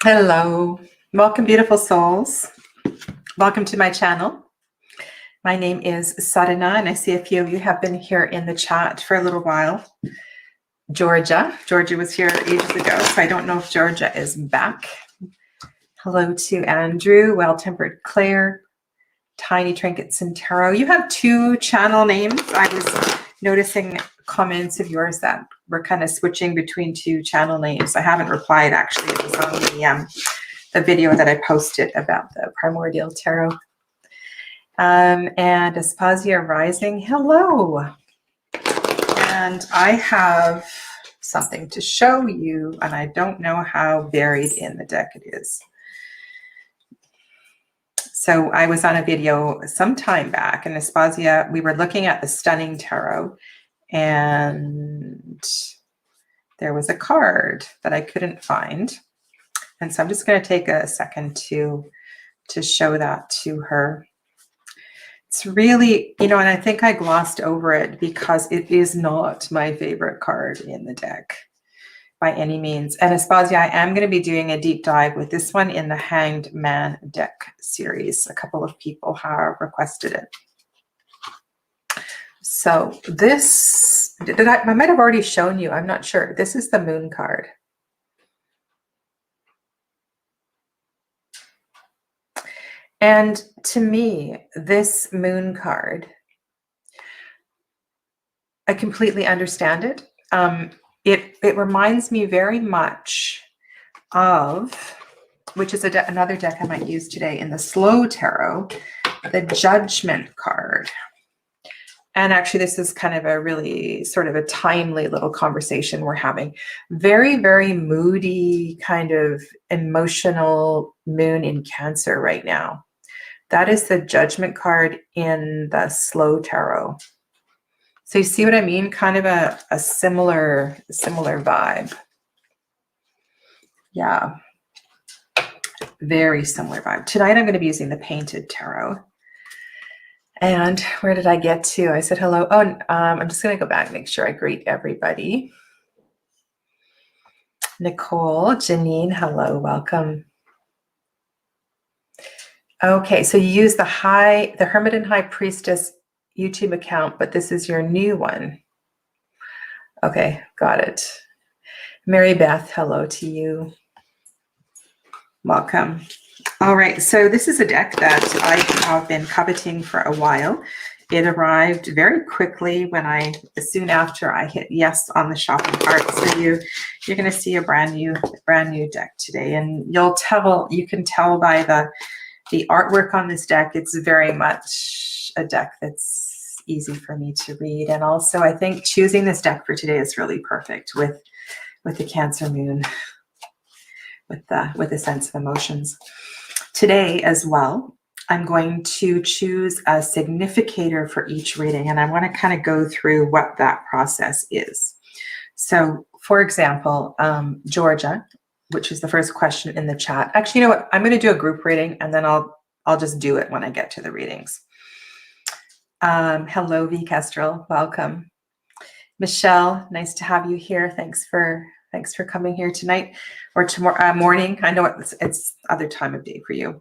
Hello, welcome beautiful souls. Welcome to my channel. My name is Sadhana and I see a few of you have been here in the chat for a little while. Georgia was here ages ago, so I don't know if Georgia is back. Hello to Andrew, Well-Tempered Claire, Tiny Trinkets and Tarot. You have two channel names. I was noticing comments of yours that we're kind of switching between two channel names. I haven't replied actually. It was on the video that I posted about the Primordial Tarot. And Aspasia Rising, hello. And I have something to show you, and I don't know how buried in the deck it is. So I was on a video some time back, and Aspasia, we were looking at the Stunning Tarot, and there was a card that I couldn't find. And so I'm just going to take a second to show that to her. It's really, and I think I glossed over it because it is not my favorite card in the deck by any means. And Aspasia, I am going to be doing a deep dive with this one in the Hanged Man deck series. A couple of people have requested it. So this, I might have already shown you, I'm not sure. This is the Moon card. And to me, this Moon card, I completely understand it. It reminds me very much of, which is another deck I might use today in the Slow Tarot, the Judgment card. And actually, this is kind of a really sort of a timely little conversation we're having. Very, very moody, kind of emotional moon in Cancer right now. That is the Judgment card in the Slow Tarot. So you see what I mean? Kind of a similar vibe. Yeah. Very similar vibe. Tonight I'm going to be using the Painted Tarot. And where did I get to? I said hello. Oh, I'm just going to go back and make sure I greet everybody. Nicole, Janine, hello, welcome. Okay, so you use the Hermit and High Priestess YouTube account, but this is your new one. Okay, got it. Mary Beth, hello to you. Welcome. All right, so this is a deck that I have been coveting for a while. It arrived very quickly soon after I hit yes on the shopping cart. So you're going to see a brand new deck today, and you can tell by the artwork on this deck. It's very much a deck that's easy for me to read, and also I think choosing this deck for today is really perfect with the Cancer Moon, with the sense of emotions. Today as well, I'm going to choose a significator for each reading, and I want to kind of go through what that process is. So, for example, Georgia, which is the first question in the chat. Actually, you know what? I'm going to do a group reading, and then I'll just do it when I get to the readings. Hello, V. Kestrel. Welcome. Michelle, nice to have you here. Thanks for coming here tonight or tomorrow morning. I know it's other time of day for you.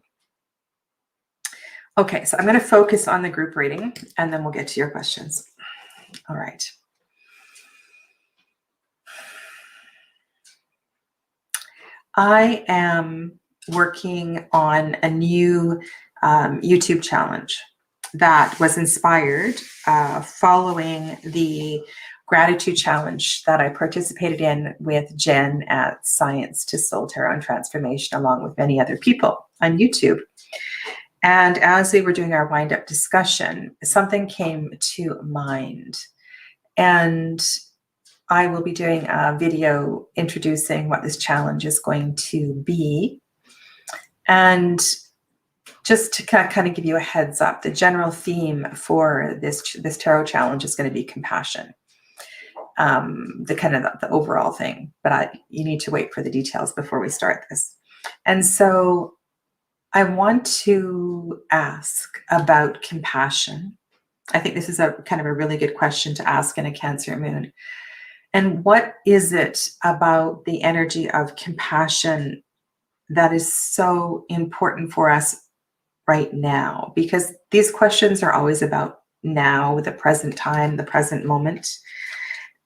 Okay, so I'm going to focus on the group reading, and then we'll get to your questions. All right. I am working on a new YouTube challenge that was inspired following the gratitude challenge that I participated in with Jen at Science to Soul Tarot and Transformation, along with many other people on YouTube. And as we were doing our wind-up discussion, something came to mind. And I will be doing a video introducing what this challenge is going to be. And just to kind of give you a heads up, the general theme for this tarot challenge is going to be compassion. The overall thing, but you need to wait for the details before we start this. And so I want to ask about compassion. I think this is a kind of a really good question to ask in a Cancer Moon. And what is it about the energy of compassion that is so important for us right now, because these questions are always about now, the present time, the present moment.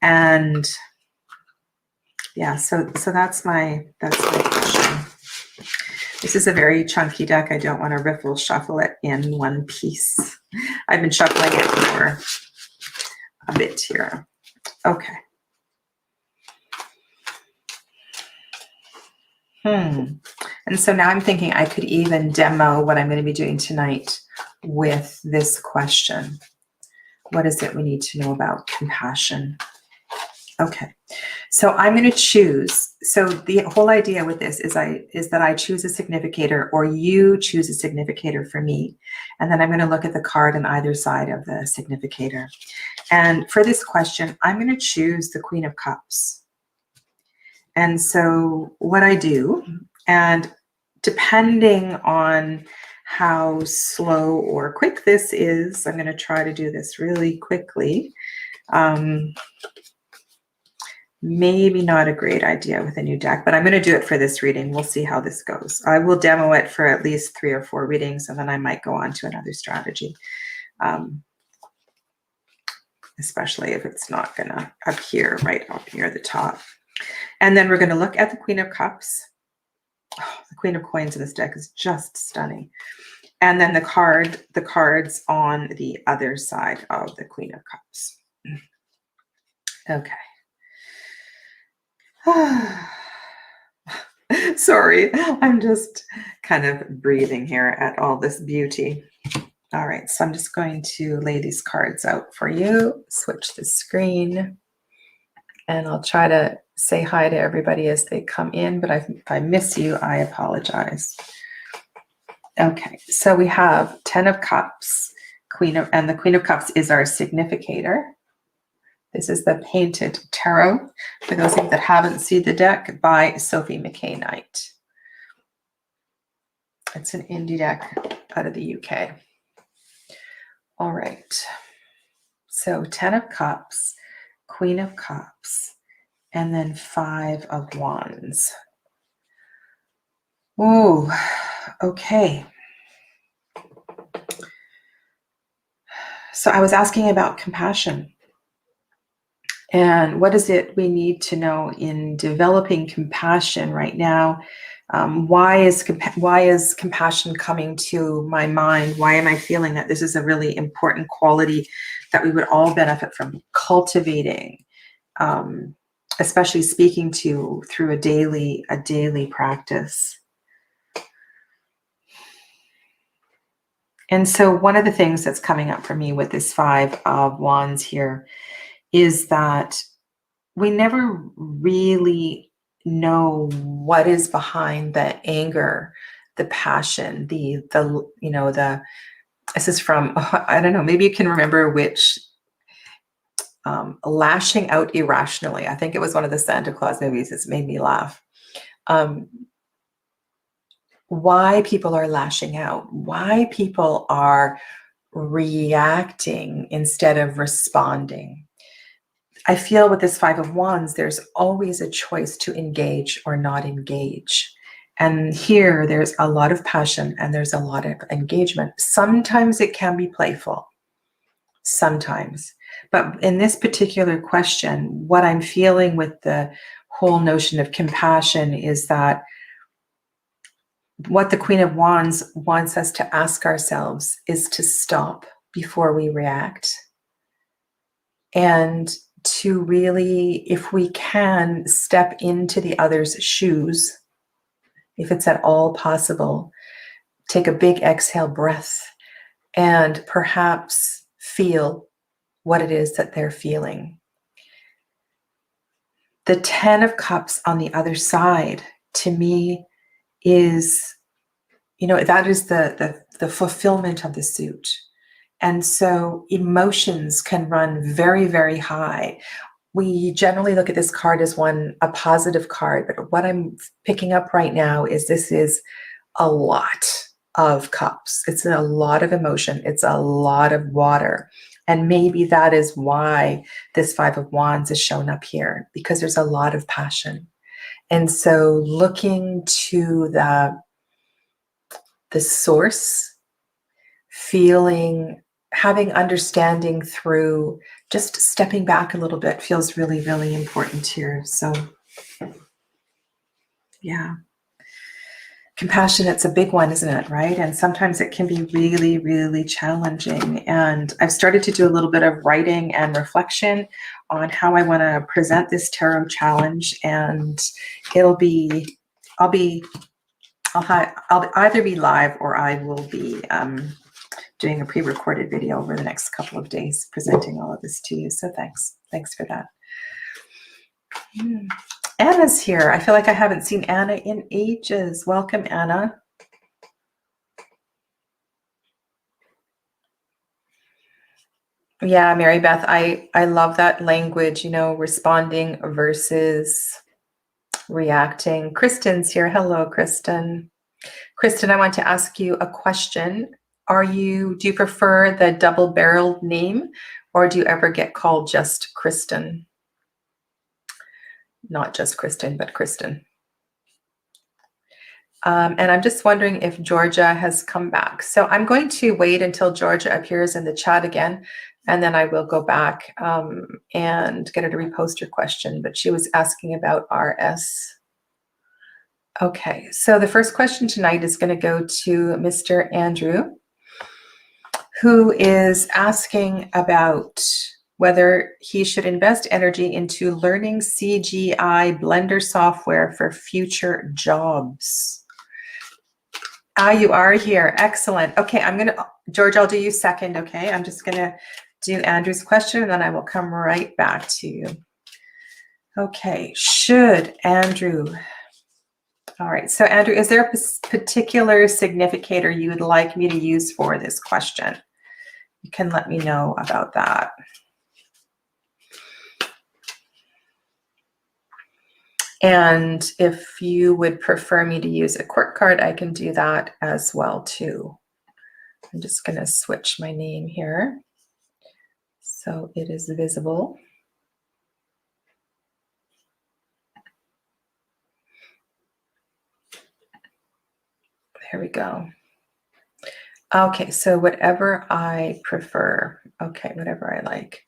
And yeah, so that's my question. This is a very chunky deck. I don't want to riffle shuffle it in one piece. I've been shuffling it for a bit here. Okay. And so now I'm thinking I could even demo what I'm going to be doing tonight with this question. What is it we need to know about compassion? Okay, so I'm going to choose. So the whole idea with this is that I choose a significator, or you choose a significator for me. And then I'm going to look at the card on either side of the significator. And for this question, I'm going to choose the Queen of Cups. And so what I do, and depending on how slow or quick this is, I'm going to try to do this really quickly. Maybe not a great idea with a new deck, but I'm going to do it for this reading. We'll see how this goes. I will demo it for at least 3 or 4 readings, and then I might go on to another strategy, especially if it's not going to appear right up near the top. And then we're going to look at the Queen of Cups. Oh, the Queen of Coins in this deck is just stunning. And then the cards on the other side of the Queen of Cups. Okay. Sorry, I'm just kind of breathing here at all this beauty. All right, so I'm just going to lay these cards out for you, switch the screen, and I'll try to say hi to everybody as they come in, but if I miss you, I apologize. Okay, so we have 10 of Cups, and the Queen of Cups is our significator. This is the Painted Tarot, for those of you that haven't seen the deck, by Sophie McKay Knight. It's an indie deck out of the UK. All right, so 10 of Cups, Queen of Cups, and then 5 of Wands. Ooh, okay. So I was asking about compassion. And what is it we need to know in developing compassion right now? Why is compassion coming to my mind? Why am I feeling that this is a really important quality that we would all benefit from cultivating, especially speaking to through a daily practice? And so one of the things that's coming up for me with this 5 of Wands here is that we never really know what is behind the anger, the passion, this is from, I don't know, maybe you can remember which, lashing out irrationally. I think it was one of the Santa Claus movies. It's made me laugh. Why people are lashing out, why people are reacting instead of responding. I feel with this 5 of Wands, there's always a choice to engage or not engage. And here there's a lot of passion and there's a lot of engagement. Sometimes it can be playful, sometimes. But in this particular question, what I'm feeling with the whole notion of compassion is that what the Queen of Wands wants us to ask ourselves is to stop before we react, and to really, if we can, step into the other's shoes, if it's at all possible, take a big exhale breath and perhaps feel what it is that they're feeling. The 10 of Cups on the other side, to me, is, that is the fulfillment of the suit. And so emotions can run very, very high. We generally look at this card as a positive card, but what I'm picking up right now is this is a lot of cups. It's a lot of emotion. It's a lot of water. And maybe that is why this 5 of Wands is shown up here, because there's a lot of passion. And so looking to the source, feeling, having understanding through just stepping back a little bit feels really, really important here. So yeah. Compassion, it's a big one, isn't it? Right? And sometimes it can be really, really challenging. And I've started to do a little bit of writing and reflection on how I want to present this tarot challenge. And I'll either be live or I will be doing a pre-recorded video over the next couple of days, presenting all of this to you. So thanks for that. Anna's here. I feel like I haven't seen Anna in ages. Welcome, Anna. Yeah, Mary Beth, I love that language, responding versus reacting. Kristen's here. Hello, Kristen. Kristen, I want to ask you a question. Do you prefer the double-barreled name, or do you ever get called just Kristen? Not just Kristen, but Kristen. And I'm just wondering if Georgia has come back. So I'm going to wait until Georgia appears in the chat again, and then I will go back and get her to repost her question. But she was asking about RS. Okay, so the first question tonight is going to go to Mr. Andrew, who is asking about whether he should invest energy into learning CGI Blender software for future jobs. You are here. Excellent. Okay, George, I'll do you second, okay? I'm just going to do Andrew's question, and then I will come right back to you. Okay, should Andrew... All right, so Andrew, is there a particular significator you would like me to use for this question? You can let me know about that. And if you would prefer me to use a quirk card, I can do that as well too. I'm just going to switch my name here so it is visible. There we go. Okay, so whatever I prefer. Okay, whatever I like.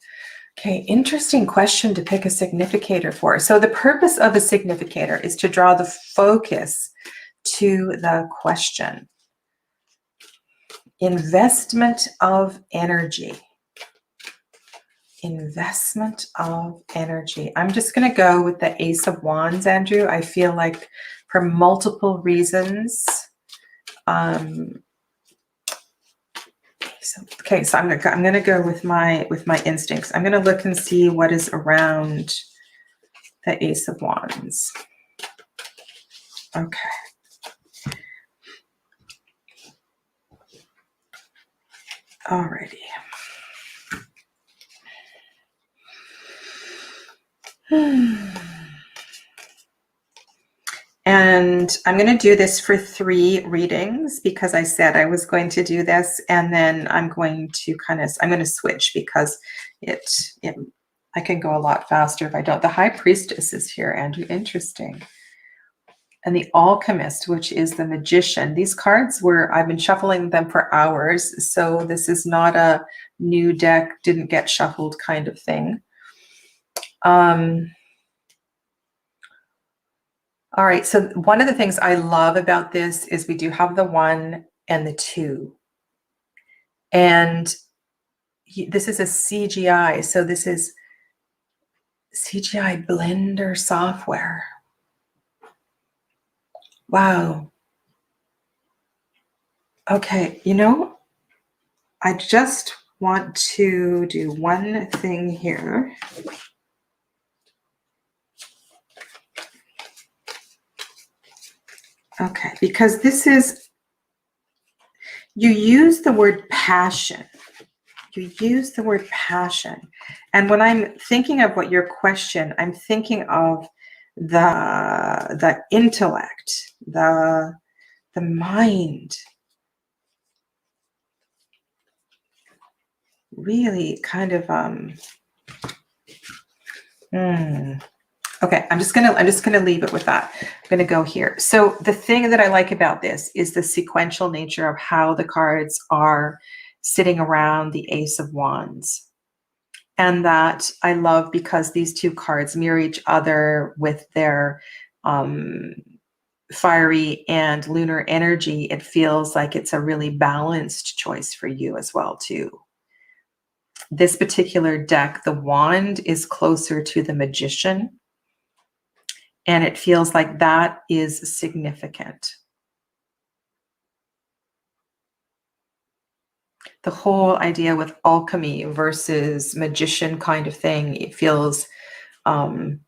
Okay, interesting question to pick a significator for. So the purpose of a significator is to draw the focus to the question. Investment of energy. Investment of energy. I'm just going to go with the Ace of Wands, Andrew. I feel like for multiple reasons. So I'm going to go with my instincts. I'm going to look and see what is around the Ace of Wands. Okay. Alrighty. And I'm going to do this for 3 readings because I said I was going to do this, and then I'm going to switch because I can go a lot faster if I don't. The High Priestess is here, Andrew. Interesting. And the Alchemist, which is the Magician. These cards I've been shuffling them for hours, so this is not a new deck, didn't get shuffled kind of thing. All right, so one of the things I love about this is we do have the 1 and the 2. And this is a CGI, so this is CGI Blender software. Wow. Okay, I just want to do one thing here. Okay, because you use the word passion. You use the word passion. And when I'm thinking of what your question, I'm thinking of the intellect, the mind. Really kind of Okay, I'm just gonna leave it with that. I'm gonna go here. So the thing that I like about this is the sequential nature of how the cards are sitting around the Ace of Wands. And that I love because these two cards mirror each other with their fiery and lunar energy. It feels like it's a really balanced choice for you as well, too. This particular deck, the Wand is closer to the Magician. And it feels like that is significant. The whole idea with alchemy versus magician kind of thing, it feels to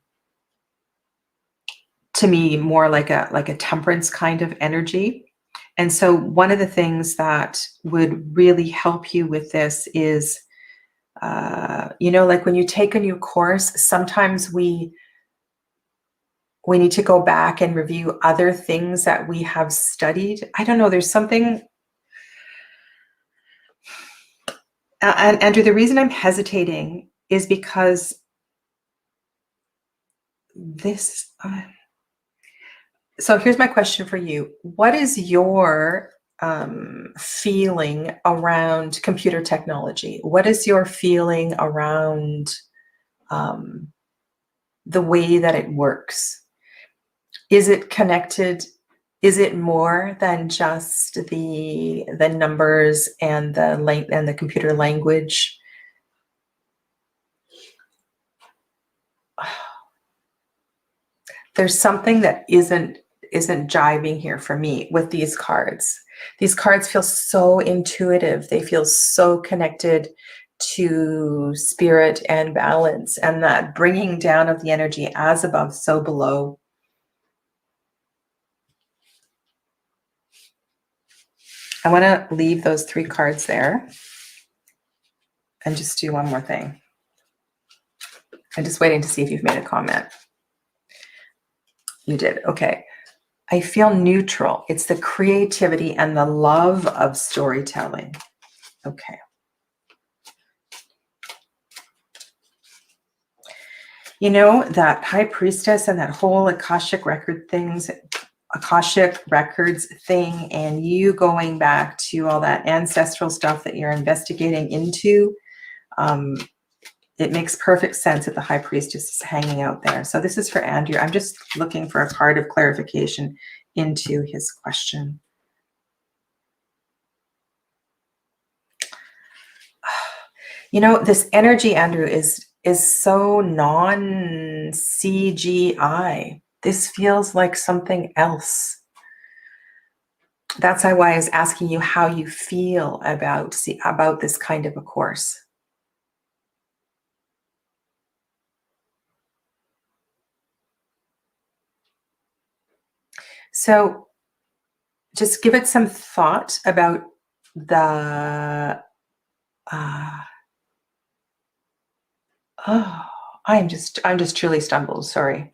me more like a temperance kind of energy. And so one of the things that would really help you with this is, like when you take a new course, sometimes we need to go back and review other things that we have studied. I don't know, there's something. And Andrew, the reason I'm hesitating is because this. So here's my question for you. What is your feeling around computer technology? What is your feeling around the way that it works? Is it connected? Is it more than just the numbers and the computer language? There's something that isn't jiving here for me with these cards. These cards feel so intuitive. They feel so connected to spirit and balance, and that bringing down of the energy as above, so below. I want to leave those 3 cards there and just do one more thing. I'm just waiting to see if you've made a comment. You did. Okay. I feel neutral. It's the creativity and the love of storytelling. Okay. You know, that High Priestess and that whole Akashic Records thing, and you going back to all that ancestral stuff that you're investigating into, it makes perfect sense that the High Priestess is hanging out there. So this is for Andrew. I'm just looking for a card of clarification into his question. You know, this energy, Andrew, is so non-CGI. This feels like something else. That's why I was asking you how you feel about this kind of a course. So just give it some thought about the I'm just truly stumbled, sorry.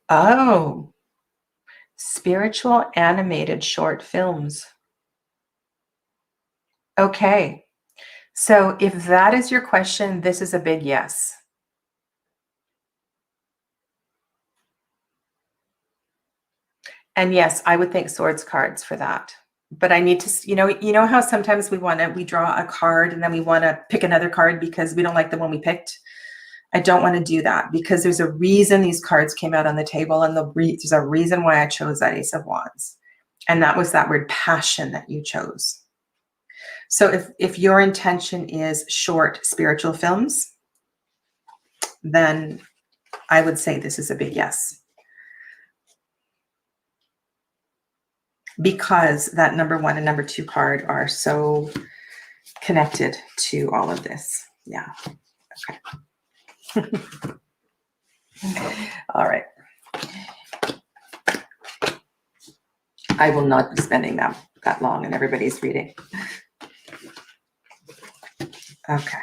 Oh, spiritual animated short films. Okay. So if that is your question, this is a big yes. And yes, I would think swords cards for that. But I need to, you know how sometimes we draw a card and then we want to pick another card because we don't like the one we picked. I don't want to do that because there's a reason these cards came out on the table, and there's a reason why I chose that Ace of Wands. And that was that word passion that you chose. So if your intention is short spiritual films, then I would say this is a big yes. Because that number 1 and number 2 card are so connected to all of this. Yeah. Okay. All right. I will not be spending that long in everybody's reading. Okay.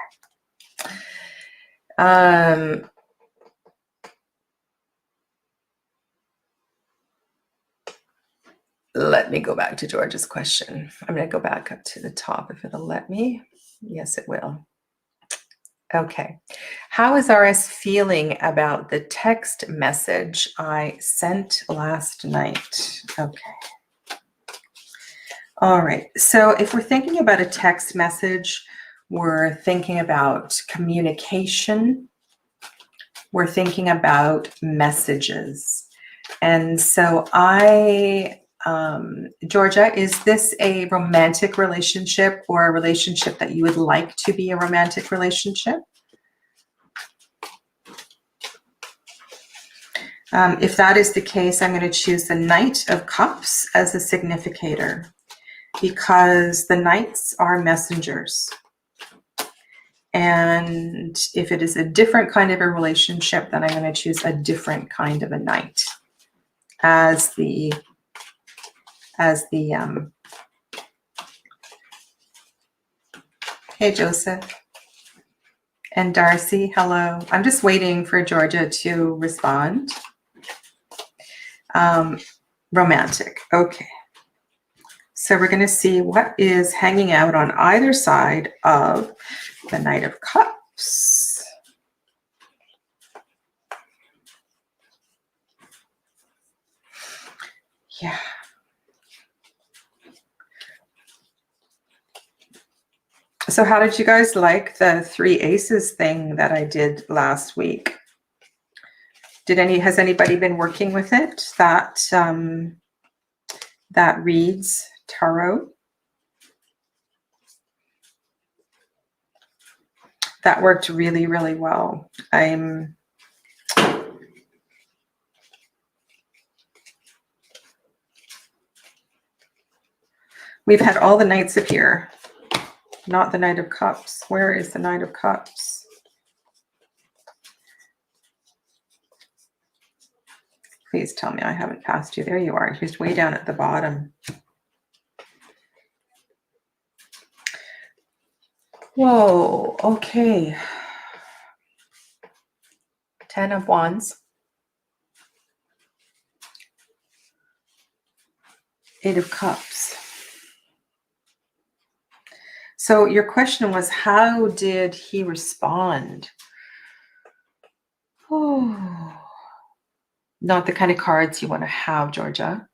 let me go back to George's question. I'm going to go back up to the top if it'll let me. Yes, it will. Okay. How is RS feeling about the text message I sent last night? Okay. All right. So if we're thinking about a text message, we're thinking about communication. We're thinking about messages. And so Georgia, is this a romantic relationship or a relationship that you would like to be a romantic relationship? If that is the case, I'm going to choose the Knight of Cups as a significator because the knights are messengers. And if it is a different kind of a relationship, then I'm going to choose a different kind of a knight as the hey Joseph and Darcy, hello. I'm just waiting for Georgia to respond. Romantic, okay. So we're going to see what is hanging out on either side of the Knight of Cups. Yeah. So how did you guys like the 3 aces thing that I did last week? Has anybody been working with it that reads tarot? That worked really, really well. We've had all the knights appear, not the Knight of Cups. Where is the Knight of Cups? Please tell me I haven't passed you. There you are. He's way down at the bottom. Whoa, okay. 10 of Wands. 8 of Cups. So your question was, how did he respond? Oh, not the kind of cards you want to have, Georgia.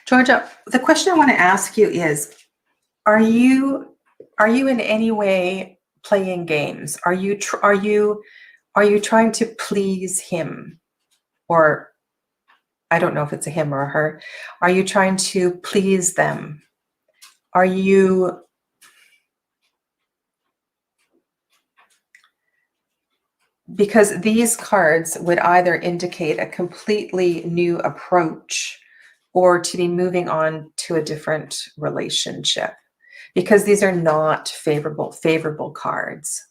Georgia, the question I want to ask you is, are you in any way playing games? Are you trying to please him? Or I don't know if it's a him or a her. Are you trying to please them? Are you because these cards would either indicate a completely new approach or to be moving on to a different relationship, because these are not favorable cards.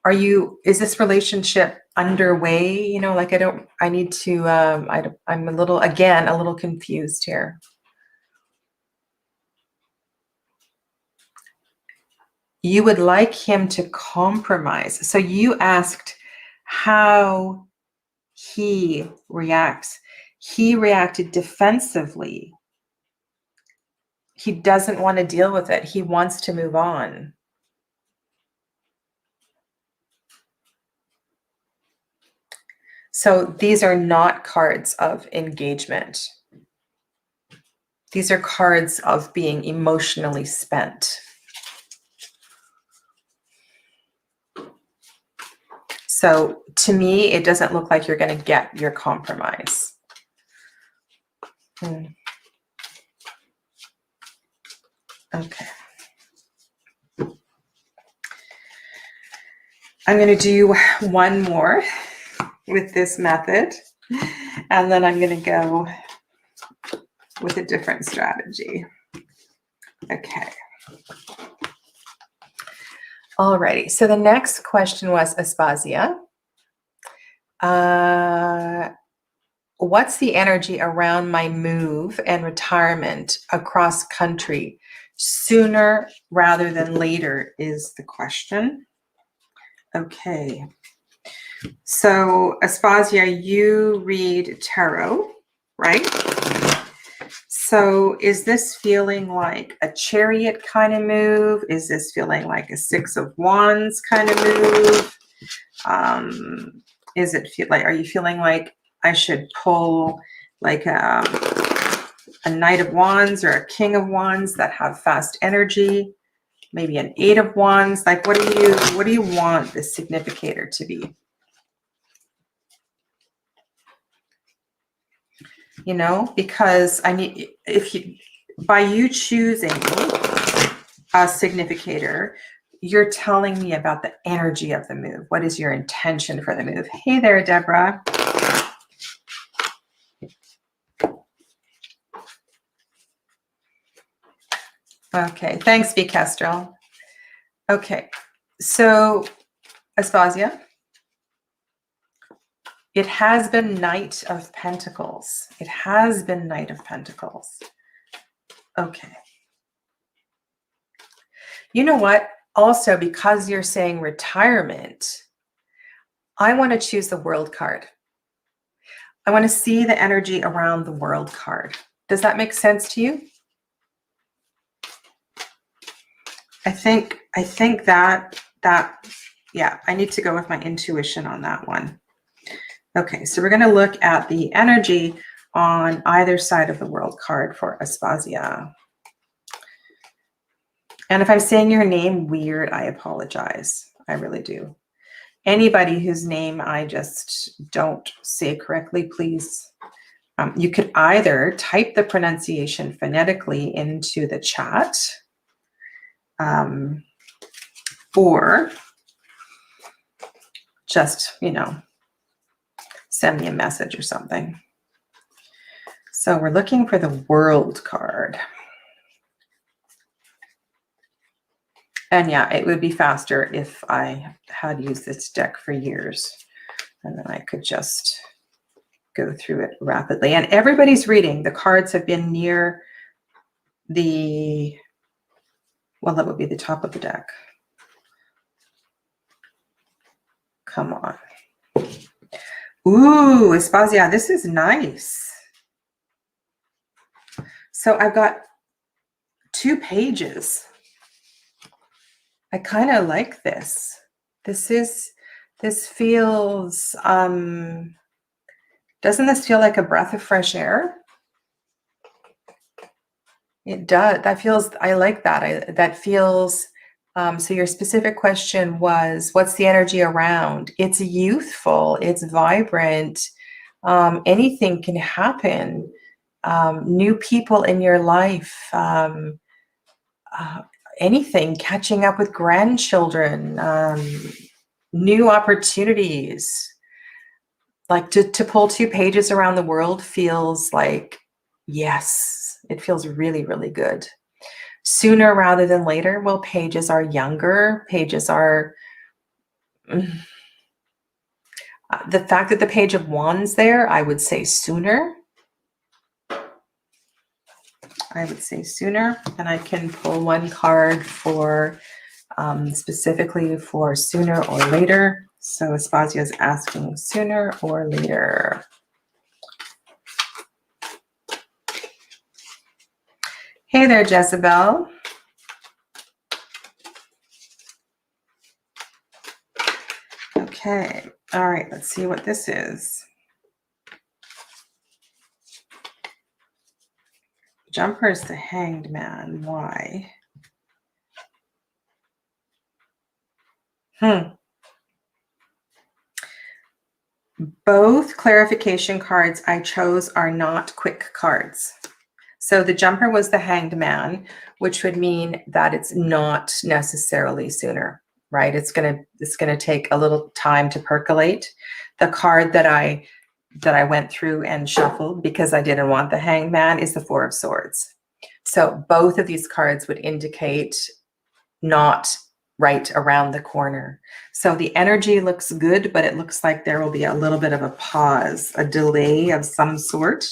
Is this relationship underway? You know, like I need to, I'm a little confused here. You would like him to compromise. So you asked how he reacts. He reacted defensively. He doesn't want to deal with it. He wants to move on. So these are not cards of engagement. These are cards of being emotionally spent. So to me, it doesn't look like you're going to get your compromise. Okay. I'm going to do one more with this method, and then I'm going to go with a different strategy. Okay. Alrighty. So the next question was, Aspasia, what's the energy around my move and retirement across country? Sooner rather than later is the question. Okay. So, Aspasia, you read tarot, right? So is this feeling like a Chariot kind of move? Is this feeling like a Six of Wands kind of move? Is it feel like, are you feeling like I should pull like a Knight of Wands or a King of Wands that have fast energy? Maybe an Eight of Wands? Like, what do you want the significator to be? You know, because I need, if you, by you choosing a significator, you're telling me about the energy of the move. What is your intention for the move? Hey there, Deborah. Okay, thanks, V. Kestrel. Okay, so Aspasia, it has been Knight of Pentacles. It has been Knight of Pentacles. Okay. You know what? Also, because you're saying retirement, I want to choose the World card. I want to see the energy around the World card. Does that make sense to you? I think that yeah, I need to go with my intuition on that one. Okay, so we're going to look at the energy on either side of the World card for Aspasia. And if I'm saying your name weird, I apologize. I really do. Anybody whose name I just don't say correctly, please. You could either type the pronunciation phonetically into the chat, or just, you know, send me a message or something. So we're looking for the World card. And yeah, it would be faster if I had used this deck for years. And then I could just go through it rapidly. And everybody's reading. The cards have been near the, well, that would be the top of the deck. Come on. Ooh, Aspasia, this is nice. So I've got 2 pages. I kind of like this. This feels, doesn't this feel like a breath of fresh air? It does. That feels, I like that. That feels, so your specific question was, what's the energy around? It's youthful, it's vibrant. Anything can happen. New people in your life, anything, catching up with grandchildren, new opportunities. Like to pull 2 pages around the world feels like, yes, it feels really, really good. Sooner rather than later. Well, pages are younger. Pages are, the fact that the Page of Wands there, I would say sooner. I would say sooner. And I can pull 1 card for specifically for sooner or later. So Aspasia is asking sooner or later. Hey there, Jezebel. Okay. All right. Let's see what this is. Jumper is the Hanged Man. Why? Both clarification cards I chose are not quick cards. So the Jumper was the Hanged Man, which would mean that it's not necessarily sooner, right? It's gonna take a little time to percolate. The card that I went through and shuffled because I didn't want the Hanged Man is the Four of Swords. So both of these cards would indicate not right around the corner. So the energy looks good, but it looks like there will be a little bit of a pause, a delay of some sort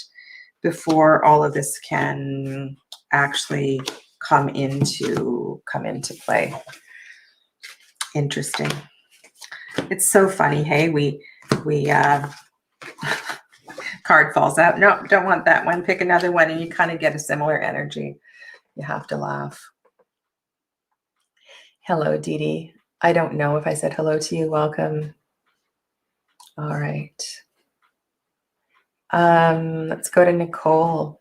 before all of this can actually come into play. Interesting. It's so funny. Hey, we card falls out. No, don't want that one. Pick another one, and you kind of get a similar energy. You have to laugh. Hello, Dee Dee. I don't know if I said hello to you. Welcome. All right. Let's go to Nicole.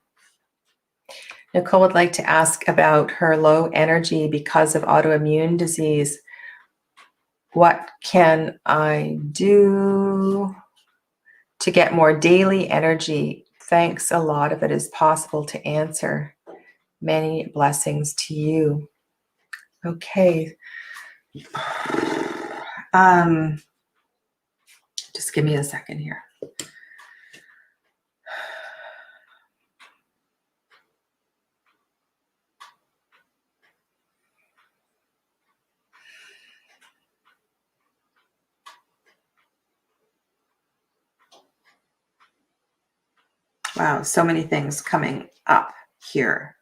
Nicole would like to ask about her low energy because of autoimmune disease. What can I do to get more daily energy? Thanks a lot if it is possible to answer. Many blessings to you. Okay. Just give me a second here. Wow, so many things coming up here.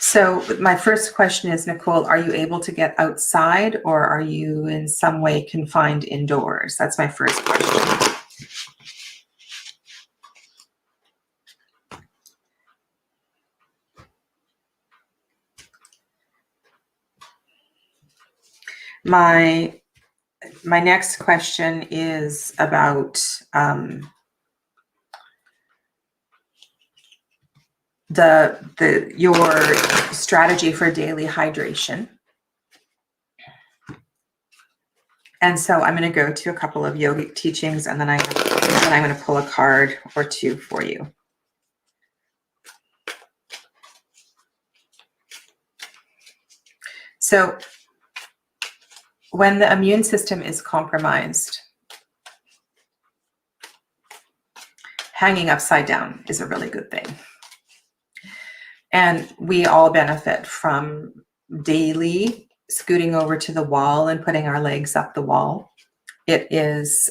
So my first question is, Nicole, are you able to get outside, or are you in some way confined indoors? That's my first question. My next question is about your strategy for daily hydration. And so I'm going to go to a couple of yogic teachings, and then I'm going to pull a card or two for you. So when the immune system is compromised, hanging upside down is a really good thing. And we all benefit from daily scooting over to the wall and putting our legs up the wall. It is,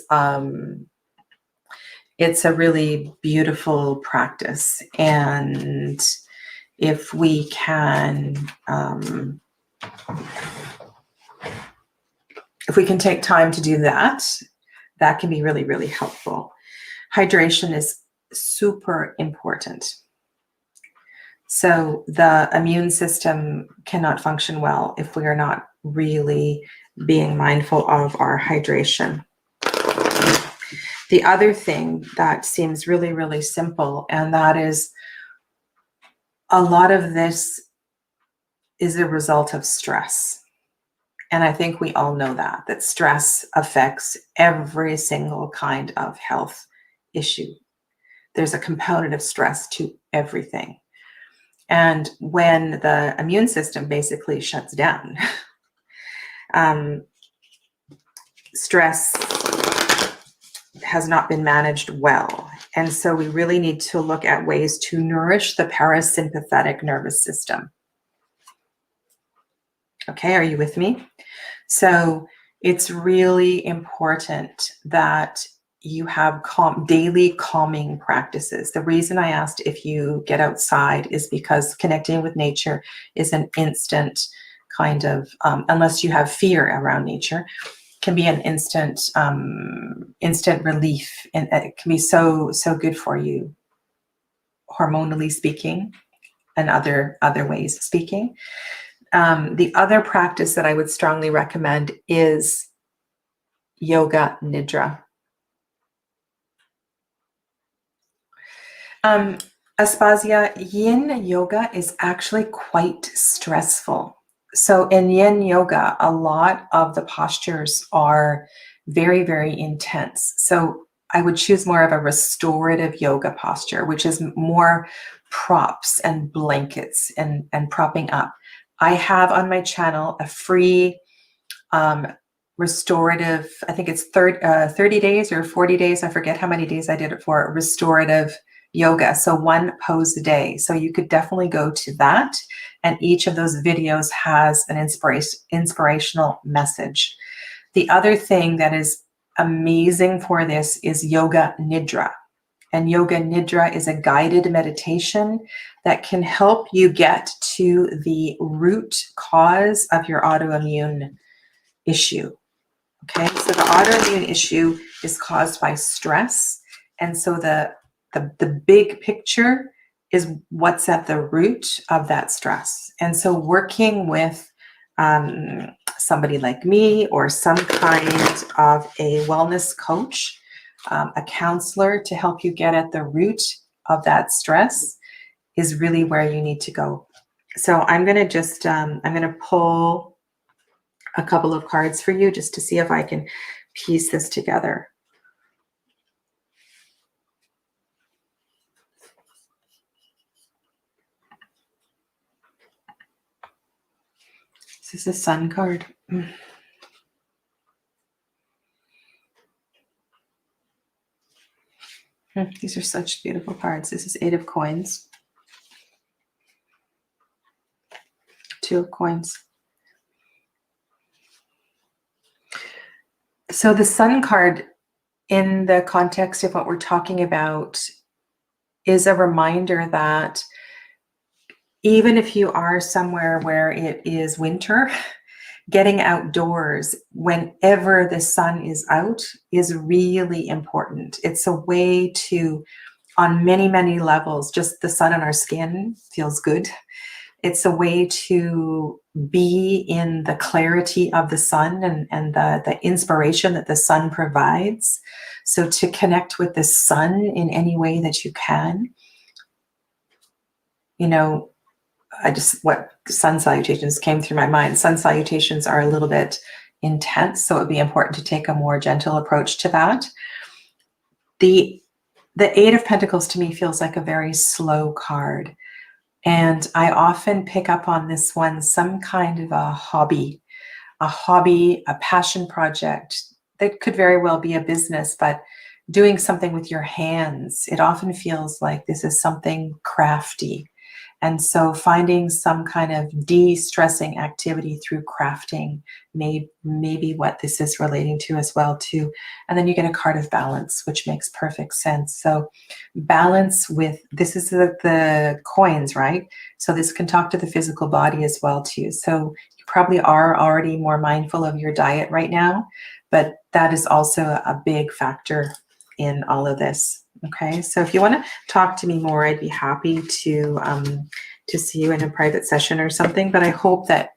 it's a really beautiful practice. And if we can, take time to do that, that can be really, really helpful. Hydration is super important. So the immune system cannot function well if we are not really being mindful of our hydration. The other thing that seems really, really simple, and that is a lot of this is a result of stress. And I think we all know that stress affects every single kind of health issue. There's a component of stress to everything. And when the immune system basically shuts down, stress has not been managed well. And so we really need to look at ways to nourish the parasympathetic nervous system. Okay, are you with me? So it's really important that you have daily calming practices. The reason I asked if you get outside is because connecting with nature is an instant kind of, unless you have fear around nature, can be an instant relief, and it can be so good for you, hormonally speaking, and other ways speaking. The other practice that I would strongly recommend is yoga nidra. Aspasia, yin yoga is actually quite stressful. So in yin yoga, a lot of the postures are very, very intense. So I would choose more of a restorative yoga posture, which is more props and blankets and propping up. I have on my channel a free restorative, I think it's 30 days or 40 days. I forget how many days I did it for, restorative yoga. So one pose a day. So you could definitely go to that. And each of those videos has an inspirational message. The other thing that is amazing for this is Yoga Nidra. And Yoga Nidra is a guided meditation that can help you get to the root cause of your autoimmune issue. Okay, so the autoimmune issue is caused by stress. And so the big picture is what's at the root of that stress. And so working with somebody like me or some kind of a wellness coach, a counselor to help you get at the root of that stress is really where you need to go. So I'm going to just, I'm going to pull a couple of cards for you just to see if I can piece this together. This is a Sun card. These are such beautiful cards. This is 8 of coins. 2 of coins. So the Sun card, in the context of what we're talking about, is a reminder that even if you are somewhere where it is winter, getting outdoors whenever the sun is out is really important. It's a way to, on many, many levels, just the sun on our skin feels good. It's a way to be in the clarity of the sun and the inspiration that the sun provides. So to connect with the sun in any way that you can. You know, what sun salutations came through my mind. Sun salutations are a little bit intense, so it would be important to take a more gentle approach to that. The 8 of Pentacles to me feels like a very slow card. And I often pick up on this one, some kind of a hobby, a passion project that could very well be a business, but doing something with your hands. It often feels like this is something crafty. And so finding some kind of de-stressing activity through crafting may be what this is relating to as well too. And then you get a card of balance, which makes perfect sense. So balance with, this is the coins, right? So this can talk to the physical body as well too. So you probably are already more mindful of your diet right now, but that is also a big factor in all of this. Okay, so if you want to talk to me more, I'd be happy to see you in a private session or something. But I hope that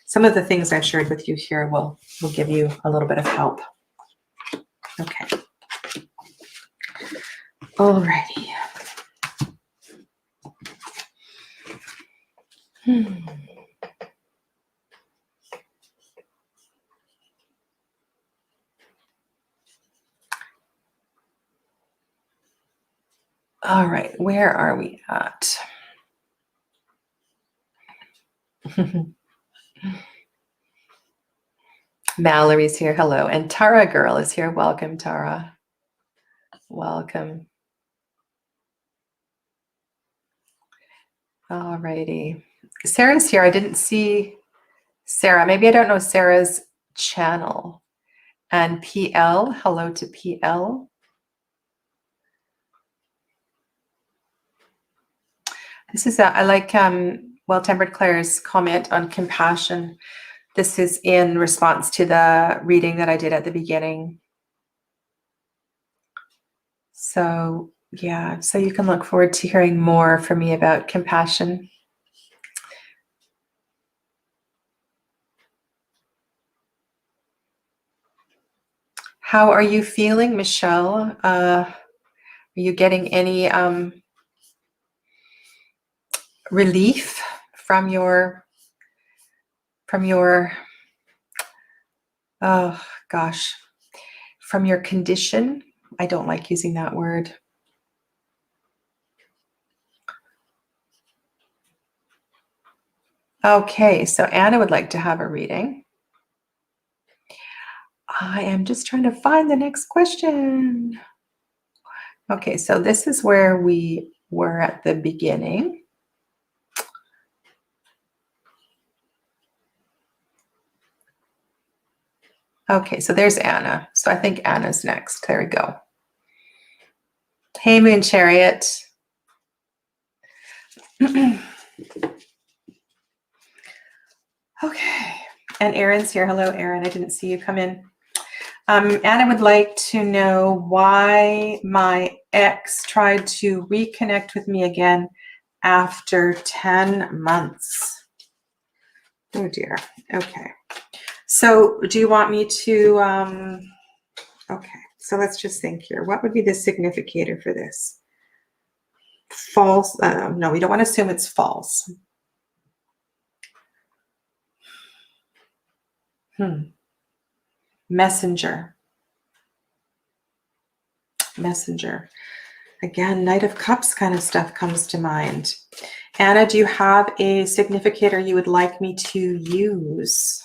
some of the things I've shared with you here will give you a little bit of help. Okay. Alrighty. All right, where are we at? Mallory's here, hello. And Tara Girl is here. Welcome, Tara. Welcome. All righty. Sarah's here. I didn't see Sarah. Maybe I don't know Sarah's channel. And PL, hello to PL. This is, I like Well-Tempered Claire's comment on compassion. This is in response to the reading that I did at the beginning. So yeah, so you can look forward to hearing more from me about compassion. How are you feeling, Michelle? Are you getting any relief from your oh gosh, from your condition? I don't like using that word. Okay, so Anna would like to have a reading. I am just trying to find the next question. Okay, so this is where we were at the beginning. Okay, so there's Anna. So I think Anna's next. There we go. Hey, Moon Chariot. Okay, and Erin's here. Hello, Erin. I didn't see you come in. Anna would like to know why my ex tried to reconnect with me again after 10 months. Oh dear. Okay. So do you want me to, okay, so let's just think here. What would be the significator for this? False. No, we don't want to assume it's false. Messenger. Messenger. Again, Knight of Cups kind of stuff comes to mind. Anna, do you have a significator you would like me to use?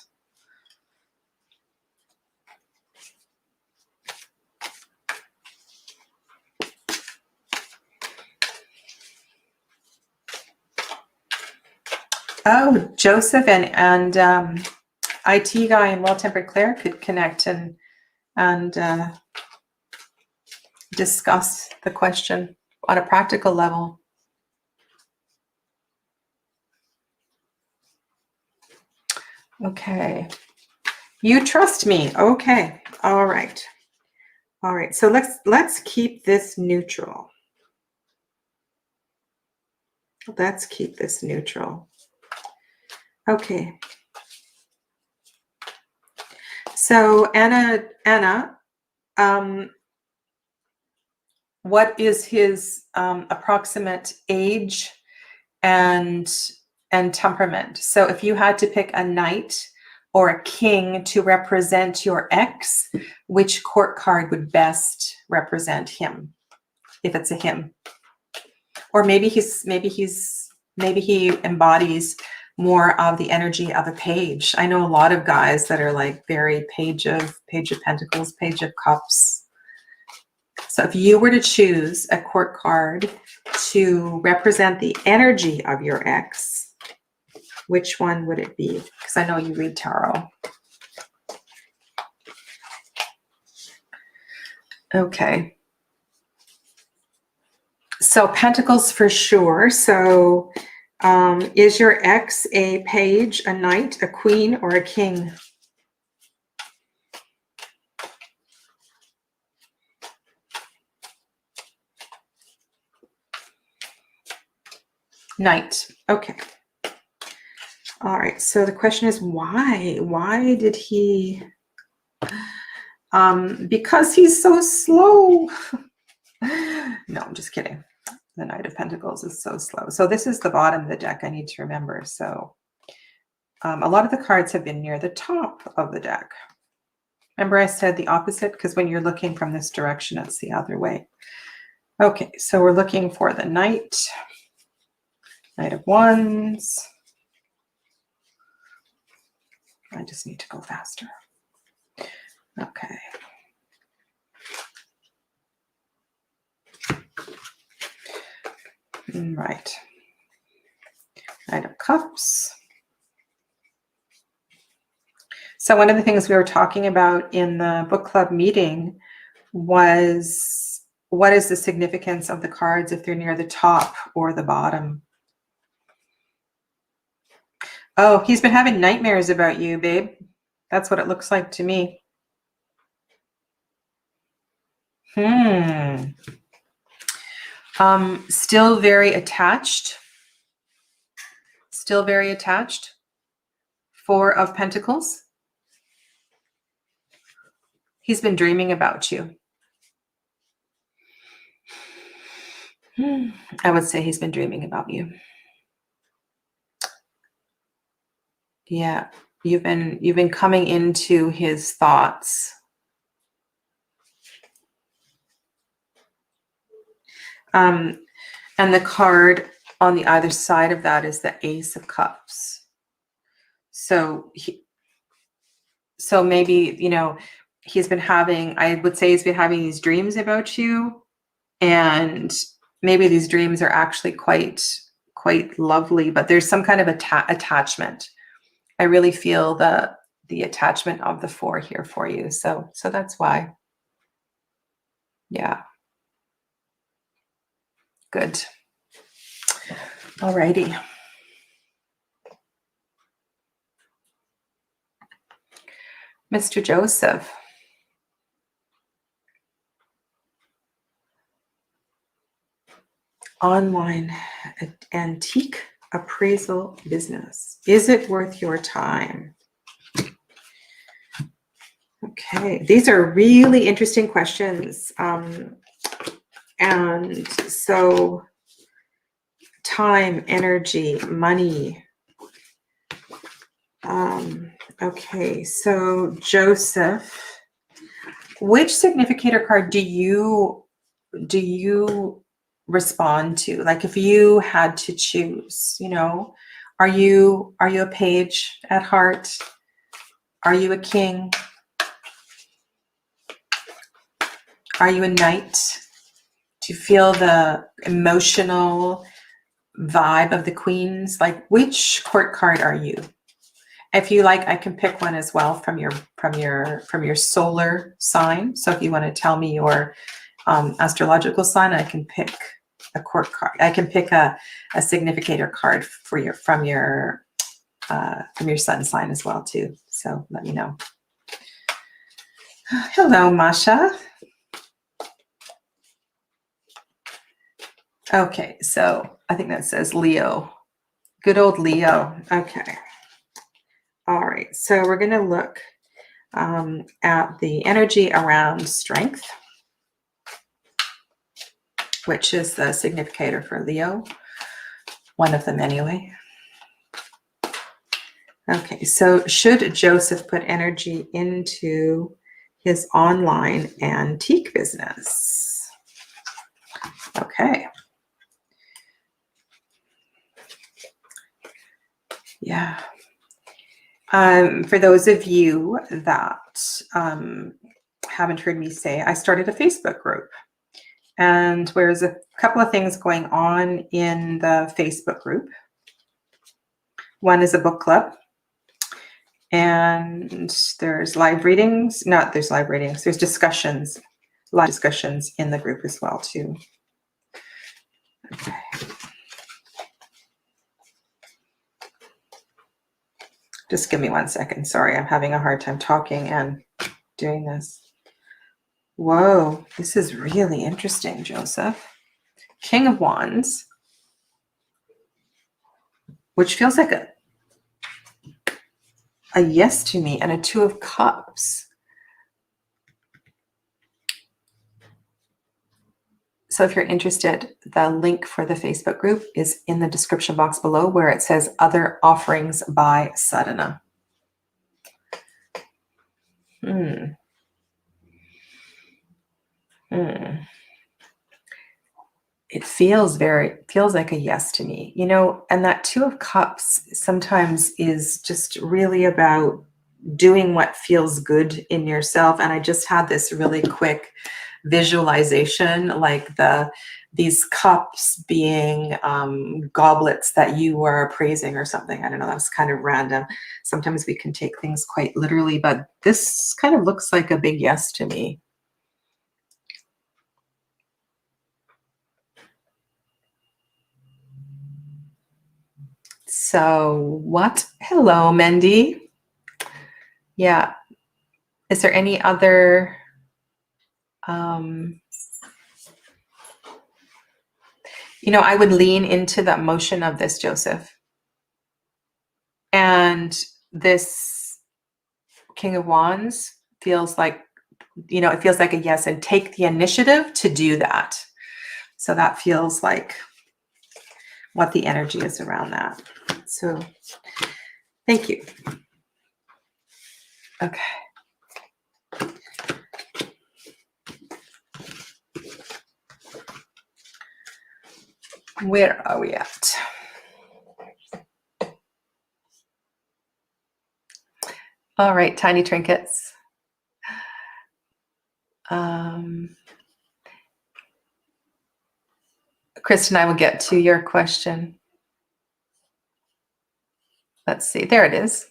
Oh, Joseph and IT guy and Well-Tempered Claire could connect and discuss the question on a practical level. Okay. You trust me. Okay. All right. All right. So let's keep this neutral. Let's keep this neutral. Okay. So Anna, what is his approximate age and temperament? So if you had to pick a knight or a king to represent your ex, which court card would best represent him, if it's a him? Or maybe he embodies more of the energy of a page. I know a lot of guys that are like very page of pentacles, page of cups. So if you were to choose a court card to represent the energy of your ex, which one would it be? Because I know you read tarot. Okay. So pentacles for sure. So is your ex a page, a knight, a queen, or a king? Knight. Okay. All right. So the question is why? Why did he? Because he's so slow. No, I'm just kidding. The Knight of Pentacles is so slow. So this is the bottom of the deck I need to remember. So a lot of the cards have been near the top of the deck. Remember I said the opposite? Because when you're looking from this direction, it's the other way. Okay, so we're looking for the Knight. Knight of Wands. I just need to go faster. Okay. Right. Knight of Cups. So one of the things we were talking about in the book club meeting was what is the significance of the cards if they're near the top or the bottom? Oh, he's been having nightmares about you, babe. That's what it looks like to me. Still very attached. Still very attached. Four of Pentacles. He's been dreaming about you. I would say he's been dreaming about you. Yeah, you've been coming into his thoughts. And the card on the other side of that is the Ace of Cups. So maybe, you know, I would say he's been having these dreams about you, And maybe these dreams are actually quite lovely, but there's some kind of attachment. I really feel the attachment of the 4 here for you. So that's why. Yeah. Good. Alrighty. Mr. Joseph. Online antique appraisal business. Is it worth your time? Okay, these are really interesting questions. And so time, energy, money. Okay, so Joseph, which significator card do you respond to? Like if you had to choose, you know, are you a page at heart? Are you a king? Are you a knight? Do you feel the emotional vibe of the queens? Like which court card are you? If you like, I can pick one as well from your solar sign. So if you want to tell me your astrological sign, I can pick a court card. I can pick a significator card for from your sun sign as well too. So let me know. Hello, Masha. Okay, so I think that says Leo. Good old Leo. Okay. All right, so we're going to look at the energy around strength, which is the significator for Leo, one of them anyway. Okay, so should Joseph put energy into his online antique business? Okay. Yeah. For those of you that haven't heard me say, I started a Facebook group, and there's a couple of things going on in the Facebook group. One is a book club, and there's live readings. There's live readings. There's discussions, live discussions in the group as well too. Okay. Just give me 1 second. Sorry, I'm having a hard time talking and doing this. Whoa, this is really interesting, Joseph. King of Wands, which feels like a yes to me, and a 2 of Cups. So if you're interested, the link for the Facebook group is in the description box below, where it says Other Offerings by Sadhana. It feels like a yes to me, you know, and that 2 of Cups sometimes is just really about doing what feels good in yourself. And I just had this really quick visualization, like these cups being goblets that you were appraising or something. I don't know, that's kind of random. Sometimes we can take things quite literally, but this kind of looks like a big yes to me. So what? Hello, Mendy. Yeah. Is there any other you know, I would lean into the emotion of this, Joseph. And this King of Wands feels like, you know, it feels like a yes, and take the initiative to do that. So that feels like what the energy is around that. So thank you. Okay. Where are we at? All right, tiny trinkets. Kristen, I will get to your question. Let's see. There it is.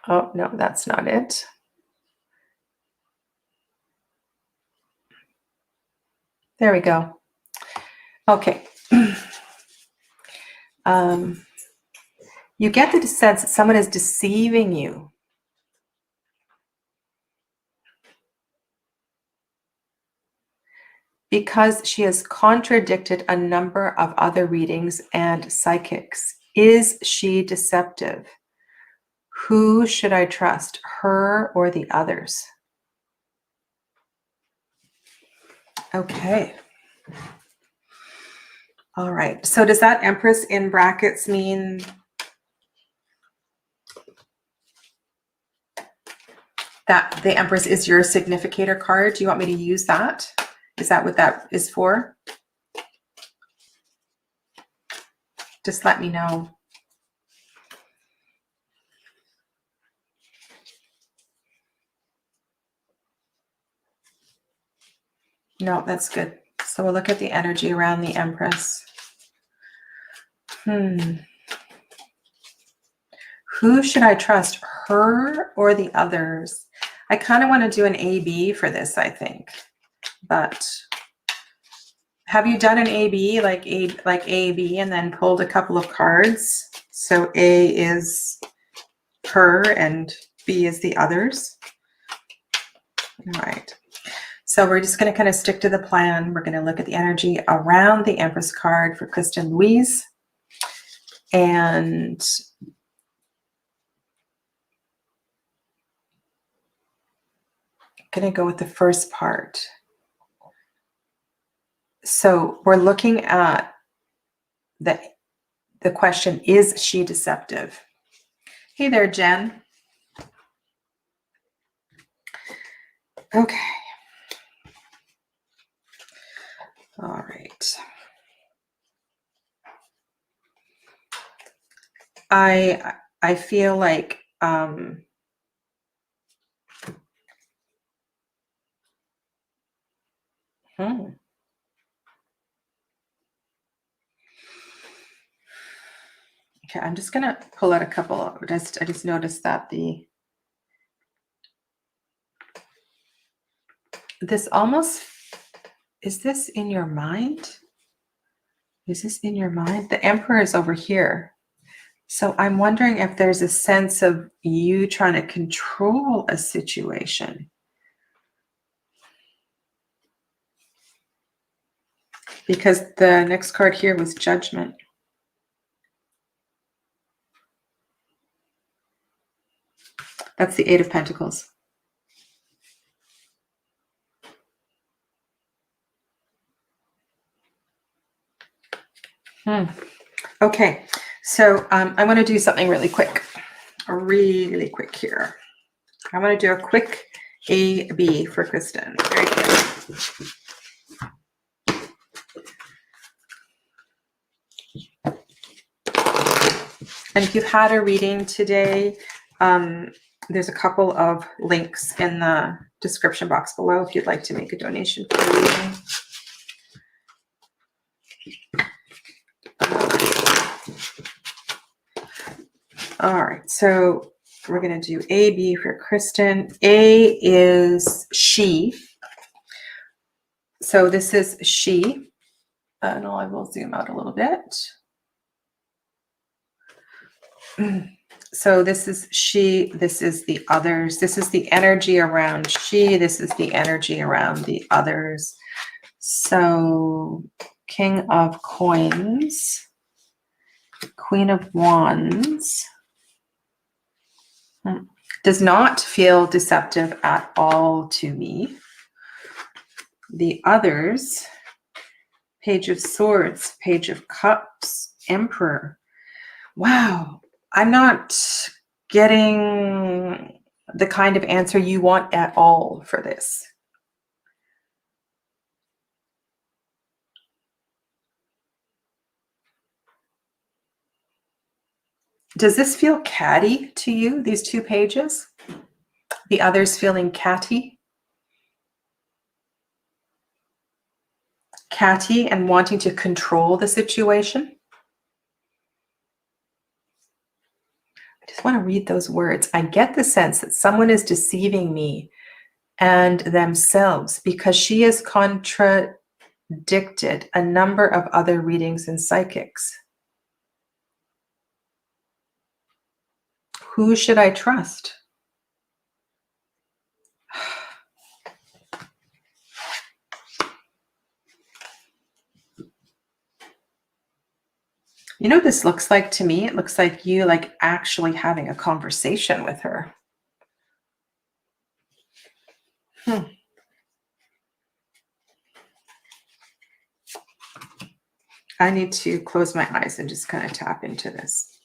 Oh, no, that's not it. There we go. Okay. You get the sense that someone is deceiving you. Because she has contradicted a number of other readings and psychics. Is she deceptive? Who should I trust, her or the others? Okay. All right. So does that Empress in brackets mean that the Empress is your significator card? Do you want me to use that? Is that what that is for? Just let me know. No, that's good. So we'll look at the energy around the Empress. Who should I trust, her or the others? I kind of want to do an A-B for this, I think. But have you done an A-B, like A-B, and then pulled a couple of cards? So A is her and B is the others. All right. So we're just going to kind of stick to the plan. We're going to look at the energy around the Empress card for Kristen Louise. And I'm going to go with the first part. So we're looking at the question, is she deceptive? Hey there, Jen. Okay. All right. I feel like Okay, I'm just gonna pull out a couple of, I just noticed that this almost, is this in your mind? Is this in your mind? The Emperor is over here. So I'm wondering if there's a sense of you trying to control a situation. Because the next card here was Judgment. That's the Eight of Pentacles. Okay, so I want to do something really quick here. I want to do a quick A-B for Kristen. Very good. And if you've had a reading today, there's a couple of links in the description box below if you'd like to make a donation for the reading. All right, so we're going to do A-B for Kristen. A is she. So this is she. And I will zoom out a little bit. So this is she, this is the others, this is the energy around she, this is the energy around the others. So King of Coins, Queen of Wands, does not feel deceptive at all to me. The others, Page of Swords, Page of Cups, Emperor. Wow. I'm not getting the kind of answer you want at all for this. Does this feel catty to you, these two pages? The others feeling catty? catty and wanting to control the situation. I just want to read those words. I get the sense that someone is deceiving me and themselves because she has contradicted a number of other readings and psychics. Who should I trust? You know what this looks like to me? It looks like you like actually having a conversation with her. I need to close my eyes and just kind of tap into this.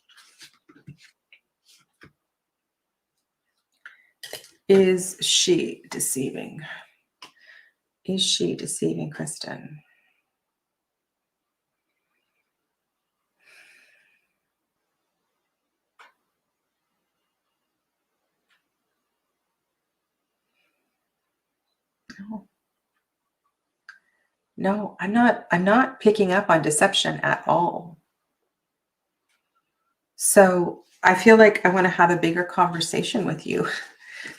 Is she deceiving? Is she deceiving Kristen? No, I'm not picking up on deception at all. So I feel like I want to have a bigger conversation with you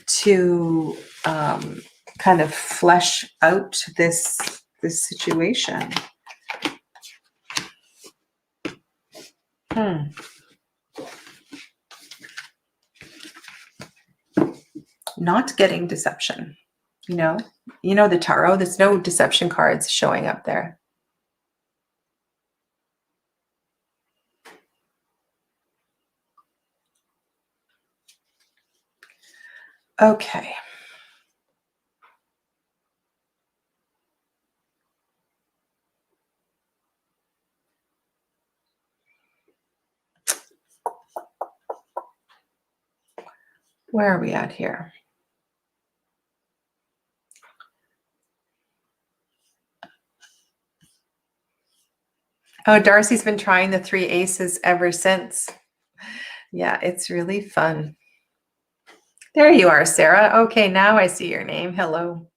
to kind of flesh out this situation. Not getting deception. You know the tarot, there's no deception cards showing up there. Okay. Where are we at here? Oh, Darcy's been trying the 3 aces ever since. Yeah, it's really fun. There you are, Sarah. Okay, now I see your name. Hello.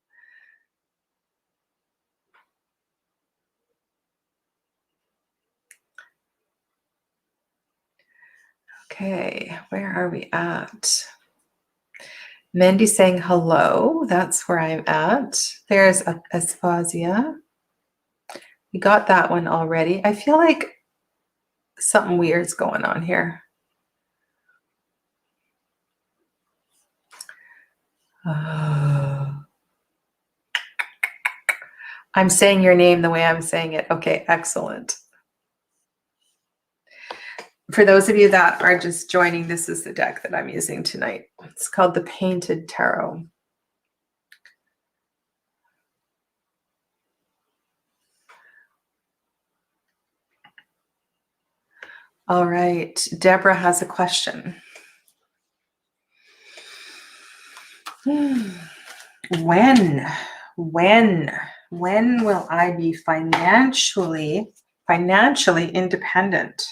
Okay, where are we at? Mandy saying hello. That's where I'm at. There's Aspasia. We got that one already. I feel like something weird's going on here. I'm saying your name the way I'm saying it. Okay, excellent. For those of you that are just joining, this is the deck that I'm using tonight. It's called the Painted Tarot. All right, Deborah has a question. When will I be financially independent?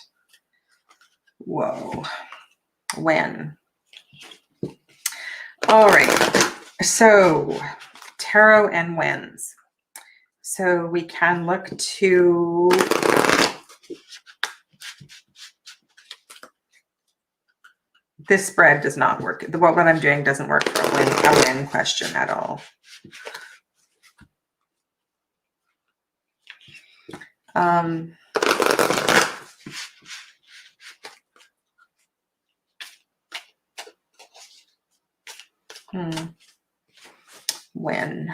Whoa. When? All right. So tarot and whens. So we can look to this spread does not work. What I'm doing doesn't work for a when question at all. When?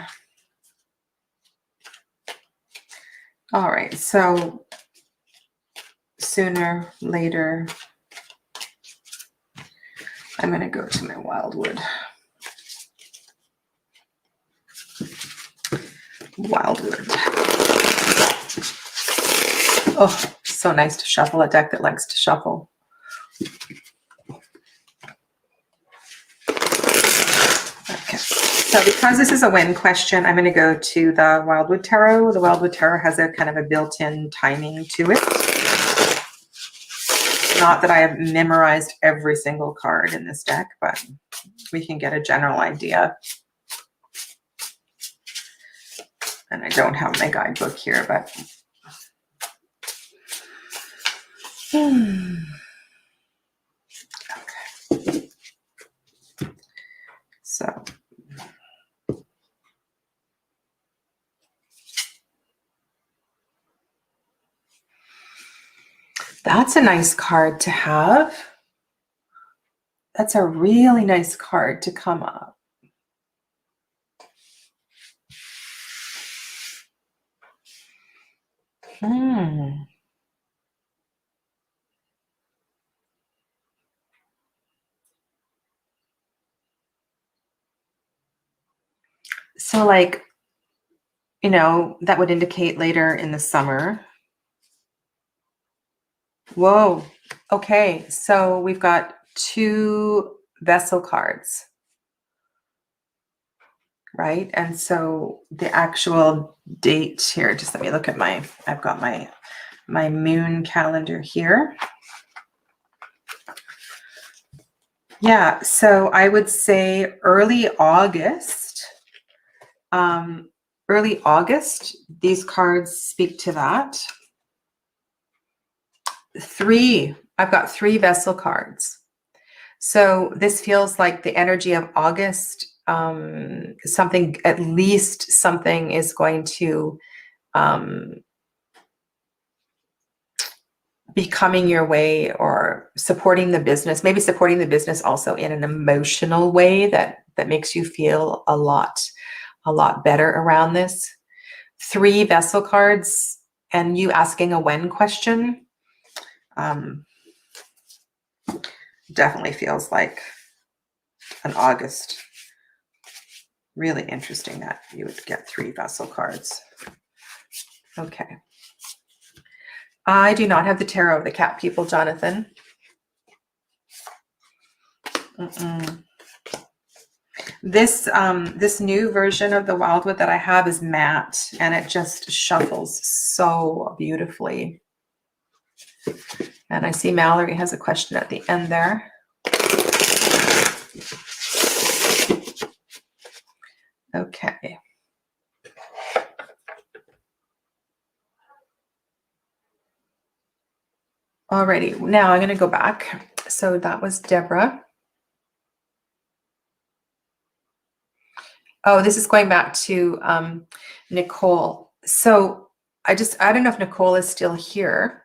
All right, so sooner, later, I'm going to go to my Wildwood. Oh, so nice to shuffle a deck that likes to shuffle. Okay, so because this is a when question, I'm going to go to the Wildwood Tarot. The Wildwood Tarot has a kind of a built-in timing to it. Not that I have memorized every single card in this deck, but we can get a general idea. And I don't have my guidebook here, but okay. So that's a nice card to have. That's a really nice card to come up. So like, you know, that would indicate later in the summer. Whoa. Okay. So we've got 2 vessel cards, right? And so the actual date here, just let me look at I've got my moon calendar here. Yeah. So I would say early August. Early August, these cards speak to that. 3, I've got 3 vessel cards. So this feels like the energy of August. Something, at least something is going to be coming your way, or supporting the business, maybe supporting the business also in an emotional way that makes you feel a lot better around this. 3 vessel cards, and you asking a when question. Definitely feels like an August. Really interesting that you would get 3 vessel cards. Okay. I do not have the tarot of the cat people, Jonathan. This new version of the Wildwood that I have is matte, and it just shuffles so beautifully. And I see Mallory has a question at the end there. Okay. Alrighty, now I'm going to go back. So that was Deborah. Oh, this is going back to Nicole. So I don't know if Nicole is still here.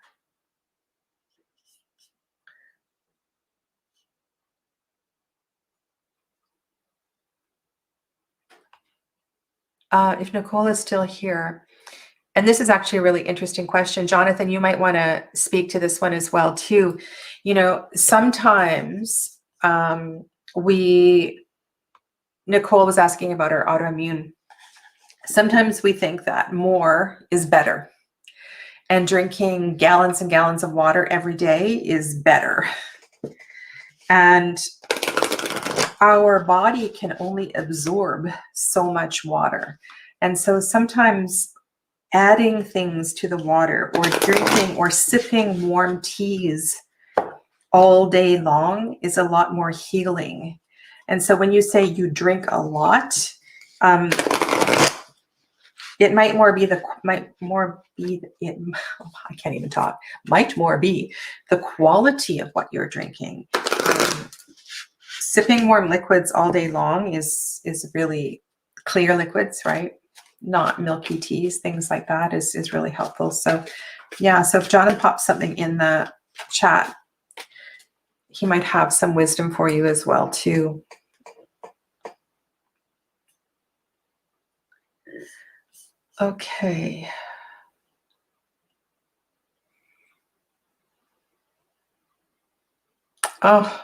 If Nicole is still here, and this is actually a really interesting question. Jonathan, you might want to speak to this one as well too. You know, sometimes Nicole was asking about our autoimmune. Sometimes we think that more is better, and drinking gallons and gallons of water every day is better. And our body can only absorb so much water. And so sometimes adding things to the water, or drinking or sipping warm teas all day long is a lot more healing. And so when you say you drink a lot, it might more be the quality of what you're drinking. Sipping warm liquids all day long is really clear liquids, right? Not milky teas, things like that is really helpful. So yeah, so if Jonathan pops something in the chat, he might have some wisdom for you as well too. Okay. Oh,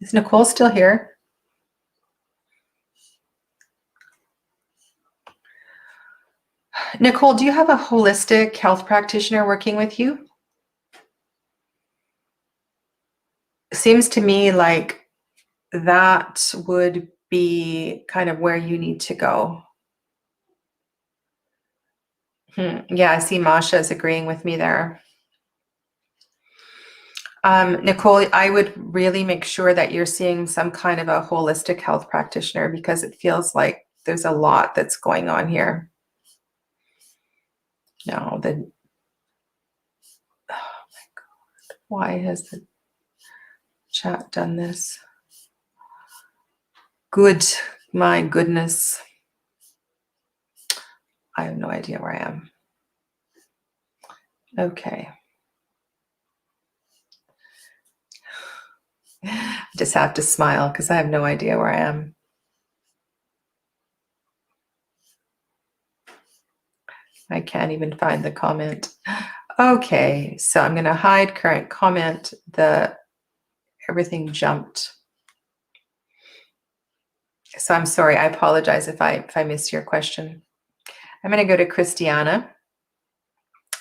is Nicole still here? Nicole, do you have a holistic health practitioner working with you? Seems to me like that would be kind of where you need to go. Yeah, I see Masha is agreeing with me there. Nicole, I would really make sure that you're seeing some kind of a holistic health practitioner, because it feels like there's a lot that's going on here. No, oh my God, why has the chat done this? My goodness. I have no idea where I am. Okay. I just have to smile because I have no idea where I am. I can't even find the comment. Okay, so I'm going to hide current comment. Everything jumped. So I'm sorry. I apologize if I missed your question. I'm going to go to Christiana.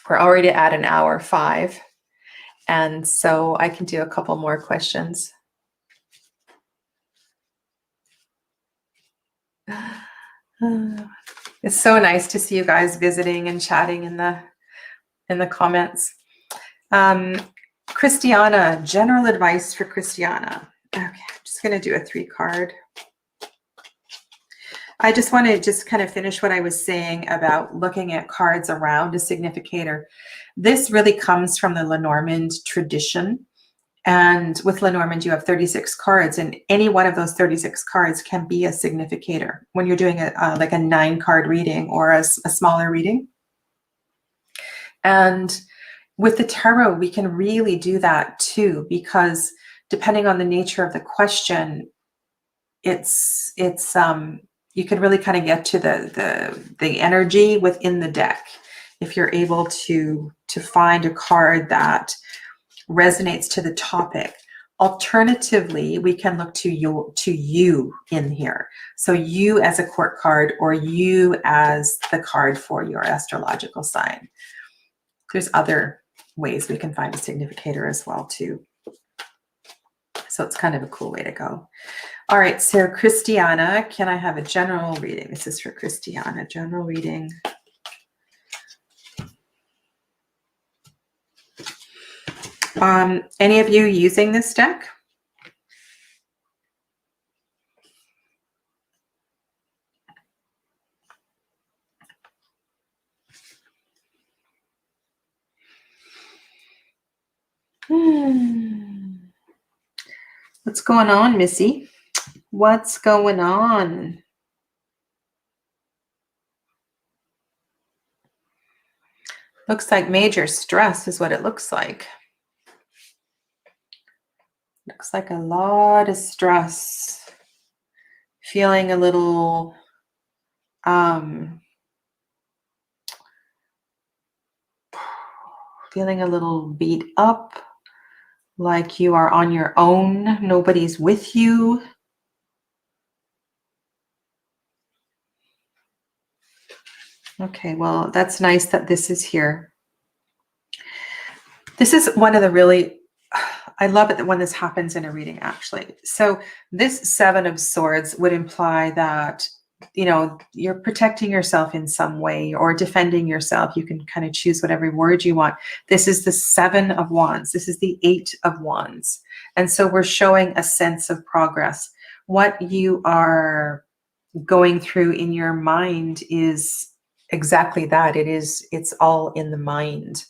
We're already at an hour 5. And so I can do a couple more questions. It's so nice to see you guys visiting and chatting in the comments. Christiana, general advice for Christiana. Okay, I'm just going to do a 3 card. I just want to just kind of finish what I was saying about looking at cards around a significator. This really comes from the Lenormand tradition. And with Lenormand, you have 36 cards, and any one of those 36 cards can be a significator when you're doing like a 9-card reading or a smaller reading. And with the tarot, we can really do that too, because depending on the nature of the question, you can really kind of get to the energy within the deck if you're able to find a card that resonates to the topic. Alternatively, we can look to you in here. So you as a court card, or you as the card for your astrological sign. There's other ways we can find a significator as well too. So it's kind of a cool way to go. All right, so Christiana, can I have a general reading? This is for Christiana, general reading. Any of you using this deck? What's going on, Missy? What's going on? Looks like major stress is what it looks like. Looks like a lot of stress. Feeling a little beat up, like you are on your own, nobody's with you. Okay, well, that's nice that this is here. This is one of the really, I love it that when this happens in a reading, actually. So this 7 of Swords would imply that, you know, you're protecting yourself in some way or defending yourself. You can kind of choose whatever word you want. This is the 7 of Wands. This is the 8 of Wands. And so we're showing a sense of progress. What you are going through in your mind is exactly that. It's all in the mind.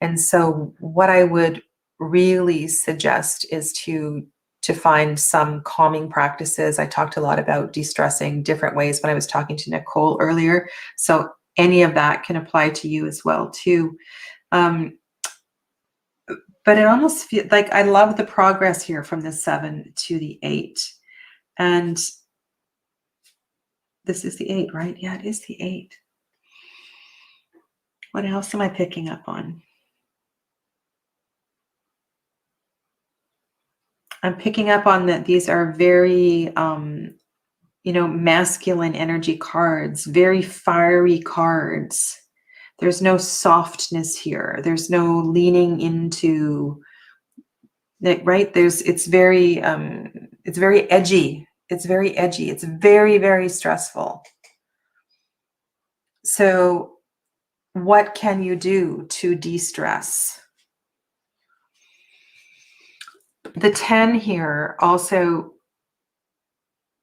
And so what I would really suggest is to find some calming practices. I talked a lot about de-stressing different ways when I was talking to Nicole earlier. So any of that can apply to you as well too. But it almost feels like I love the progress here from the 7 to the 8. And this is the 8, right? Yeah, it is the 8. What else am I picking up on? I'm picking up on that these are very, you know, masculine energy cards, very fiery cards. There's no softness here. There's no leaning into it, right? It's very edgy. It's very edgy. It's very, very stressful. So what can you do to de-stress? The 10 here also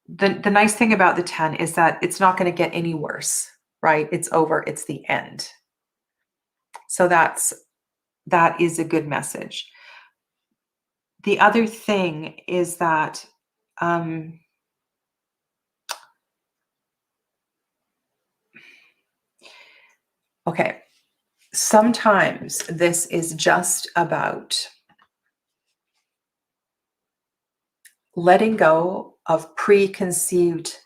the nice thing about the 10 is that it's not going to get any worse, right? It's over. It's the end. So that is a good message. The other thing is that okay, sometimes this is just about letting go of preconceived.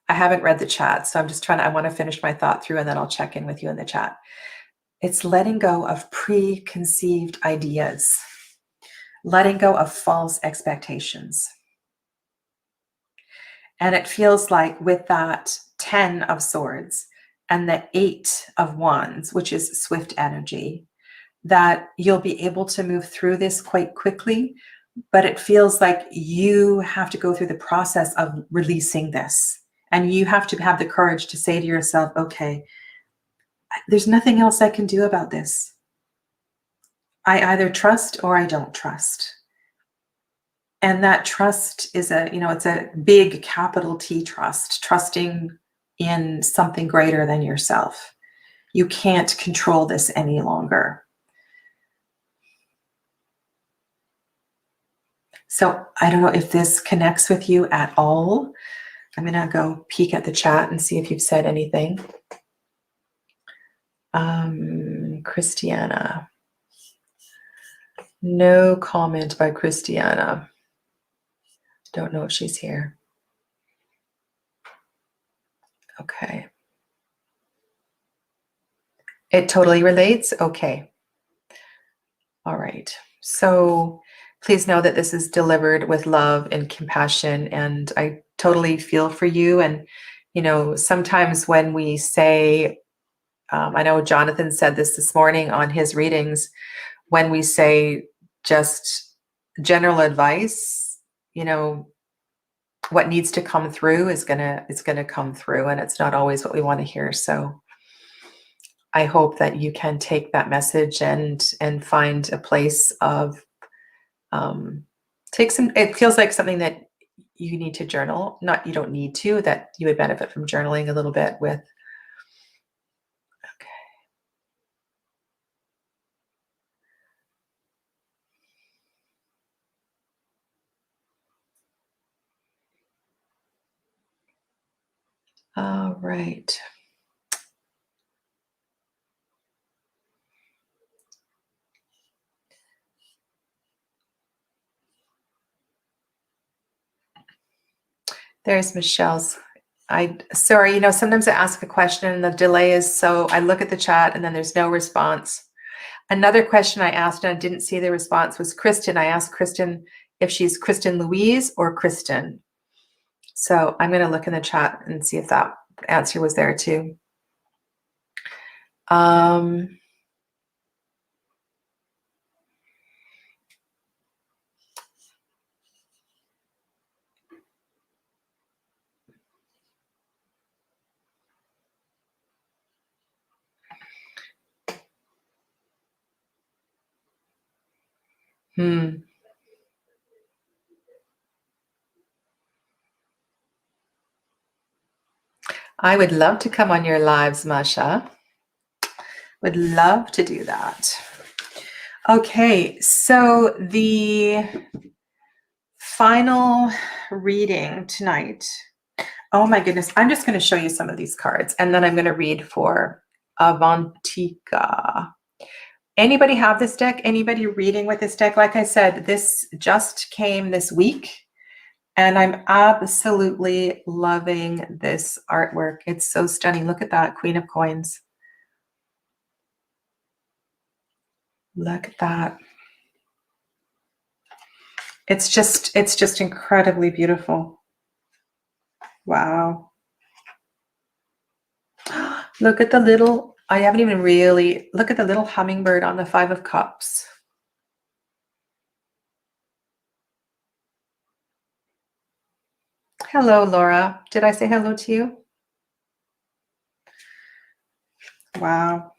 I haven't read the chat, so I'm just I want to finish my thought through and then I'll check in with you in the chat. It's letting go of preconceived ideas, letting go of false expectations. And it feels like with that 10 of swords and the 8 of wands, which is swift energy, that you'll be able to move through this quite quickly, but it feels like you have to go through the process of releasing this. And you have to have the courage to say to yourself, okay, there's nothing else I can do about this. I either trust or I don't trust. And that trust is it's a big capital T trust, trusting in something greater than yourself. You can't control this any longer. So I don't know if this connects with you at all. I'm going to go peek at the chat and see if you've said anything. Christiana. No comment by Christiana. Don't know if she's here. Okay. It totally relates? Okay. All right. So please know that this is delivered with love and compassion, and I totally feel for you. And, sometimes when we say, I know Jonathan said this morning on his readings, when we say just general advice, what needs to come through is gonna come through, and it's not always what we want to hear. So I hope that you can take that message and find a place of it feels like something that you need to journal. Not, you don't need to, that you would benefit from journaling a little bit with. Okay. All right. There's Michelle's. Sorry, sometimes I ask a question and the delay is so I look at the chat and then there's no response. Another question I asked and I didn't see the response was Kristen. I asked Kristen if she's Kristen Louise or Kristen. So I'm going to look in the chat and see if that answer was there too. I would love to come on your lives, Masha. Would love to do that. Okay, so the final reading tonight. Oh my goodness, I'm just going to show you some of these cards and then I'm going to read for Avantika. Anybody have this deck? Anybody reading with this deck? Like I said, this just came this week and I'm absolutely loving this artwork. It's so stunning. Look at that, Queen of Coins. Look at that. It's just incredibly beautiful. Wow. Look at the little, I haven't even really, look at the little hummingbird on the 5 of Cups. Hello, Laura. Did I say hello to you? Wow.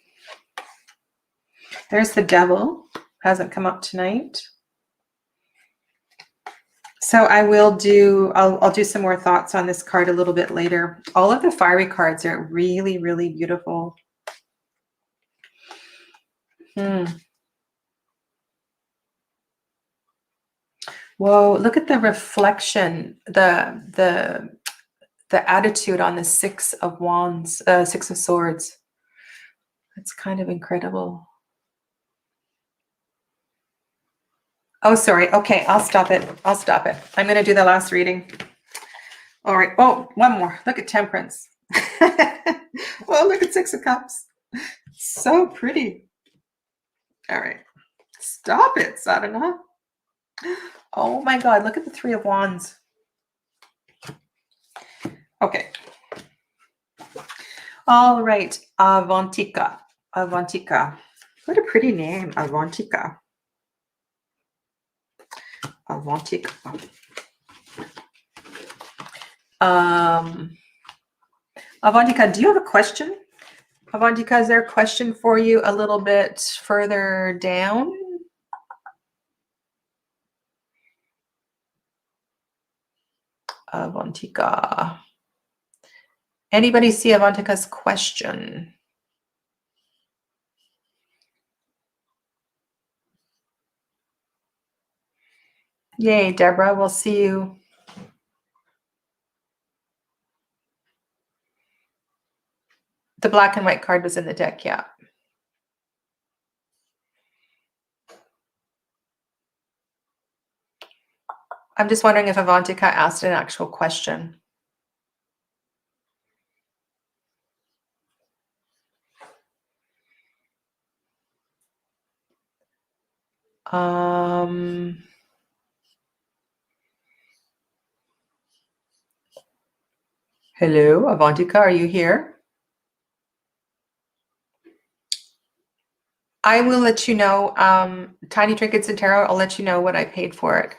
There's the devil. Hasn't come up tonight. So I'll do some more thoughts on this card a little bit later. All of the fiery cards are really, really beautiful. Whoa, look at the reflection, the attitude on the Six of Wands, Six of Swords. It's kind of incredible. Oh, sorry. Okay, I'll stop it. I'm going to do the last reading. All right. Oh, one more. Look at Temperance. Oh, look at Six of Cups. So pretty. All right. Stop it, Sadhana. Oh my God, look at the Three of Wands. Okay. All right. Avantika. Avantika. What a pretty name, Avantika. Avantika. Avantika, do you have a question? Avantika, is there a question for you a little bit further down? Avantika. Anybody see Avantika's question? Yay, Deborah, we'll see you. The black and white card was in the deck, yeah. I'm just wondering if Avantika asked an actual question. Hello, Avantika, are you here? I will let you know. Tiny Trinkets and Tarot, I'll let you know what I paid for it.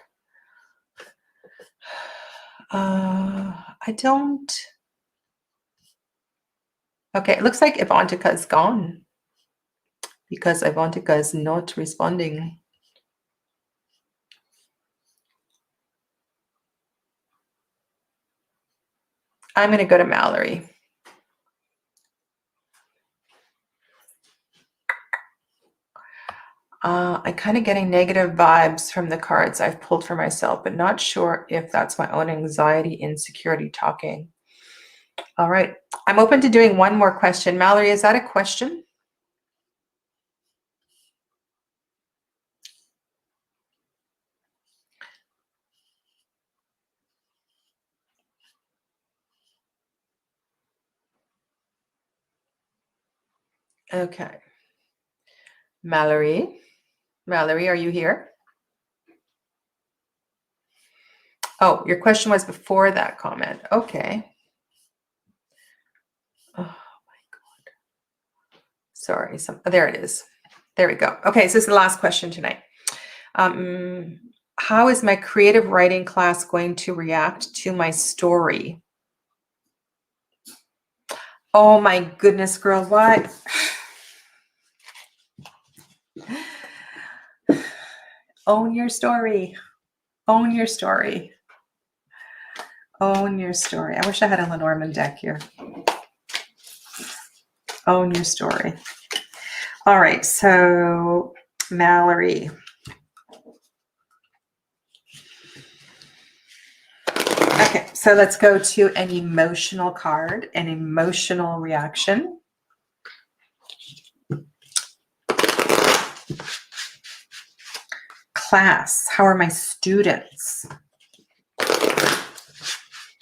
I don't. Okay, it looks like Avantika is gone because Avantika is not responding. I'm going to go to Mallory. I'm kind of getting negative vibes from the cards I've pulled for myself, but not sure if that's my own anxiety, insecurity talking. All right. I'm open to doing one more question. Mallory, is that a question? Okay. Mallory, are you here? Oh, your question was before that comment. Okay. Oh my God. Sorry. There it is. There we go. Okay, so this is the last question tonight. How is my creative writing class going to react to my story? Oh my goodness, girl, what? Own your story. Own your story. Own your story. I wish I had a Lenormand deck here. Own your story. All right, so Mallory. Okay, so let's go to an emotional card, an emotional reaction. Class, how are my students?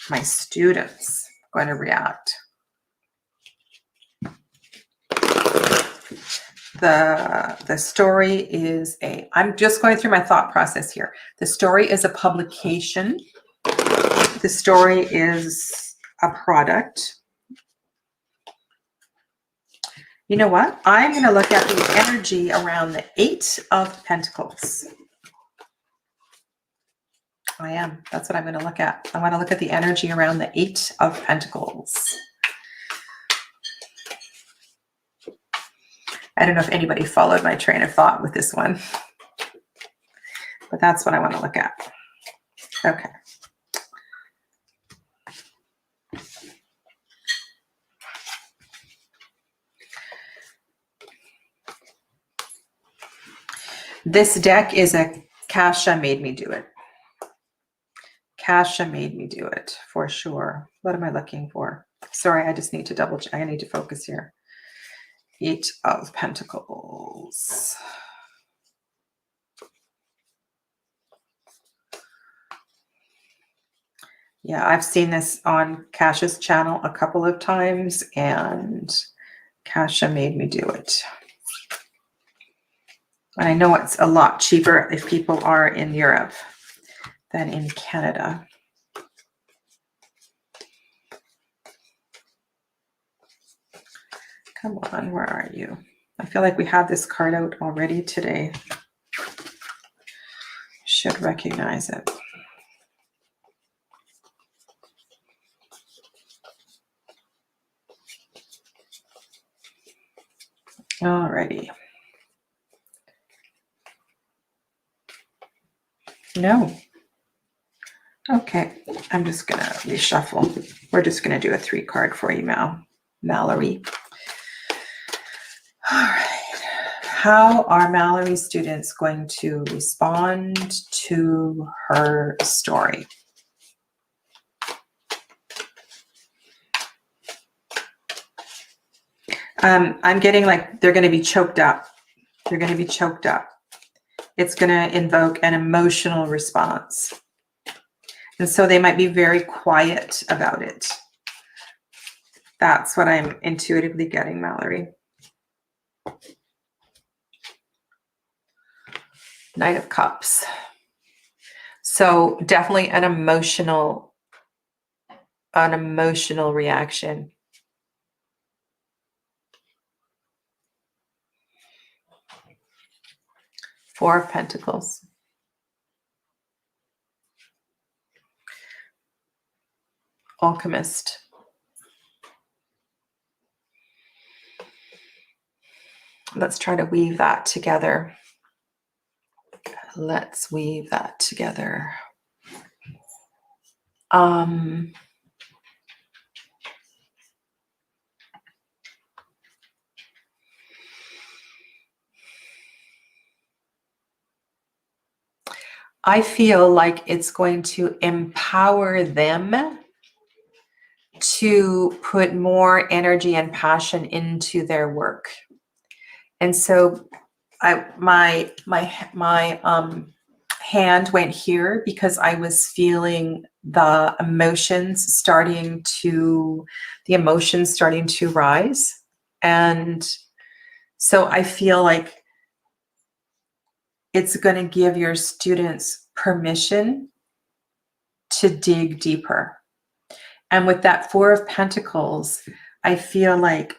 My students going to react? The story is I'm just going through my thought process here. The story is a publication. The story is a product. You know what? I'm going to look at the energy around the Eight of Pentacles. I am. That's what I'm going to look at. I want to look at the energy around the Eight of Pentacles. I don't know if anybody followed my train of thought with this one, but that's what I want to look at. Okay. This deck is a Kasha made me do it. Kasha made me do it for sure. What am I looking for? Sorry, I just need to double check. I need to focus here. 8 of Pentacles. Yeah, I've seen this on Kasha's channel a couple of times, and Kasha made me do it. And I know it's a lot cheaper if people are in Europe than in Canada. Come on, where are you? I feel like we have this card out already today. Should recognize it. Alrighty. No. Okay, I'm just gonna reshuffle. We're just gonna do a 3 card for you, Mallory. All right. How are Mallory students going to respond to her story? I'm getting like they're going to be choked up. They're going to be choked up. It's going to invoke an emotional response. And so they might be very quiet about it. That's what I'm intuitively getting, Mallory. Knight of Cups. So definitely an emotional reaction. Four of Pentacles. Alchemist. Let's try to weave that together. Let's weave that together. I feel like it's going to empower them to put more energy and passion into their work. And so my hand went here because I was feeling the emotions starting to rise. And so I feel like it's going to give your students permission to dig deeper. And with that Four of Pentacles, I feel like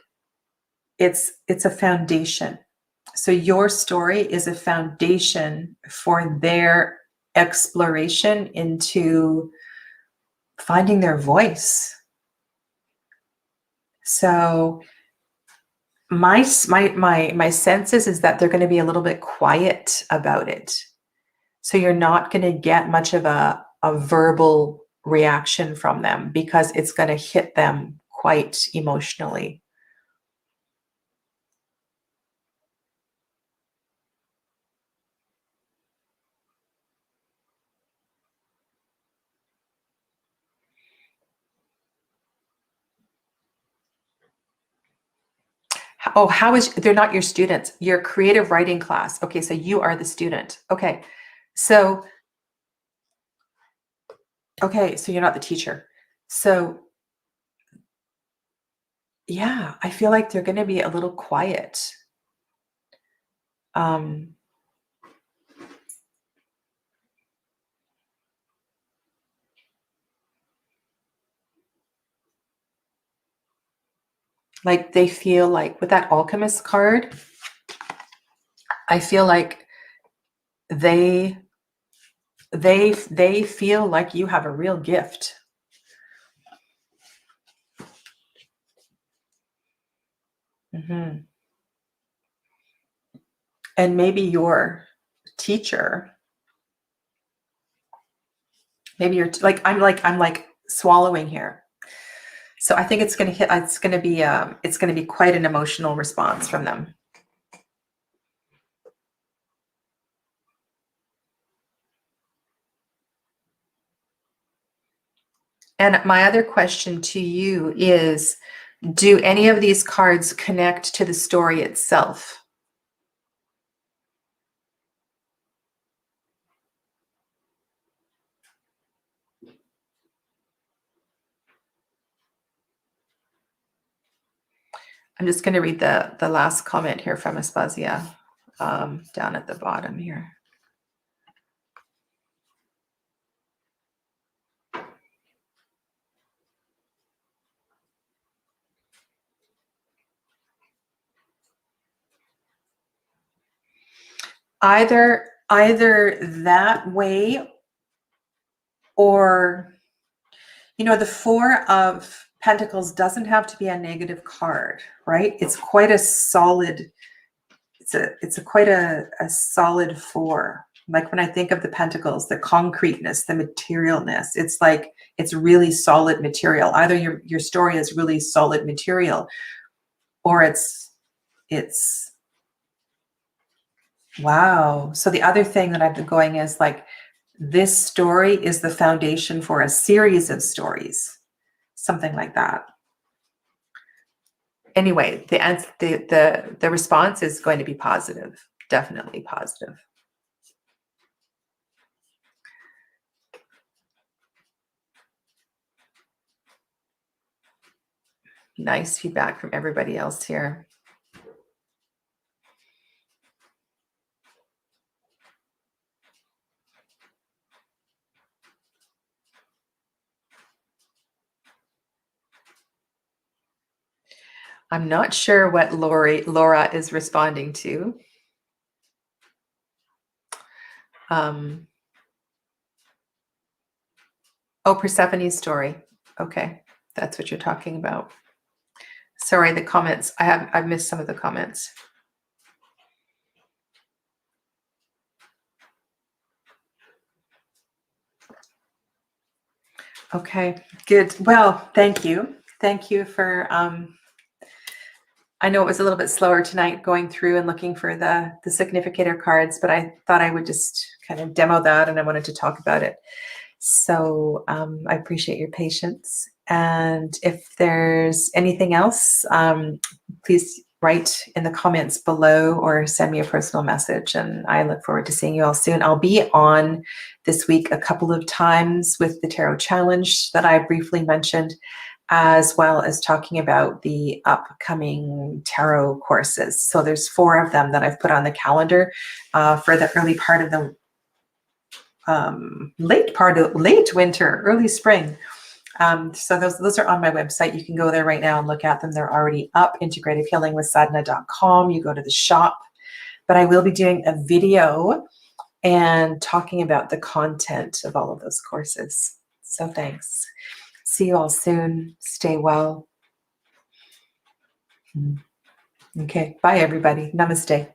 it's a foundation. So your story is a foundation for their exploration into finding their voice. So my sense is that they're going to be a little bit quiet about it. So you're not going to get much of a verbal reaction from them because it's going to hit them quite emotionally. Oh, they're not your students, your creative writing class. Okay, so you are the student. Okay, so you're not the teacher. So yeah, I feel like they're going to be a little quiet. Like they feel like with that Alchemist card, I feel like they feel like you have a real gift. And maybe your teacher, Maybe you're I'm like swallowing here. So I think it's going to hit. It's going to be quite an emotional response from them. And my other question to you is, do any of these cards connect to the story itself? I'm just going to read the last comment here from Aspasia down at the bottom here. Either that way, or, you know, the Four of Pentacles doesn't have to be a negative card, right? It's quite a solid, it's quite a solid four. Like when I think of the Pentacles, the concreteness, the materialness, it's like, it's really solid material. Either your story is really solid material, or it's wow. So the other thing that I've been going is like, this story is the foundation for a series of stories, something like that. Anyway, the response is going to be positive, definitely positive. Nice feedback from everybody else here. I'm not sure what Laura is responding to. Oh, Persephone's story. Okay, that's what you're talking about. Sorry, the comments. I've missed some of the comments. Okay, good. Well, thank you. Thank you for, I know it was a little bit slower tonight going through and looking for the significator cards, but I thought I would just kind of demo that, and I wanted to talk about it. So I appreciate your patience. And if there's anything else, please write in the comments below or send me a personal message. And I look forward to seeing you all soon. I'll be on this week a couple of times with the Tarot Challenge that I briefly mentioned, as well as talking about the upcoming tarot courses. So there's 4 of them that I've put on the calendar for the early part of the late winter, early spring. So those are on my website. You can go there right now and look at them. They're already up. integrativehealingwithsadhana.com. You go to the shop. But I will be doing a video and talking about the content of all of those courses. So thanks. See you all soon. Stay well. Okay. Bye, everybody. Namaste.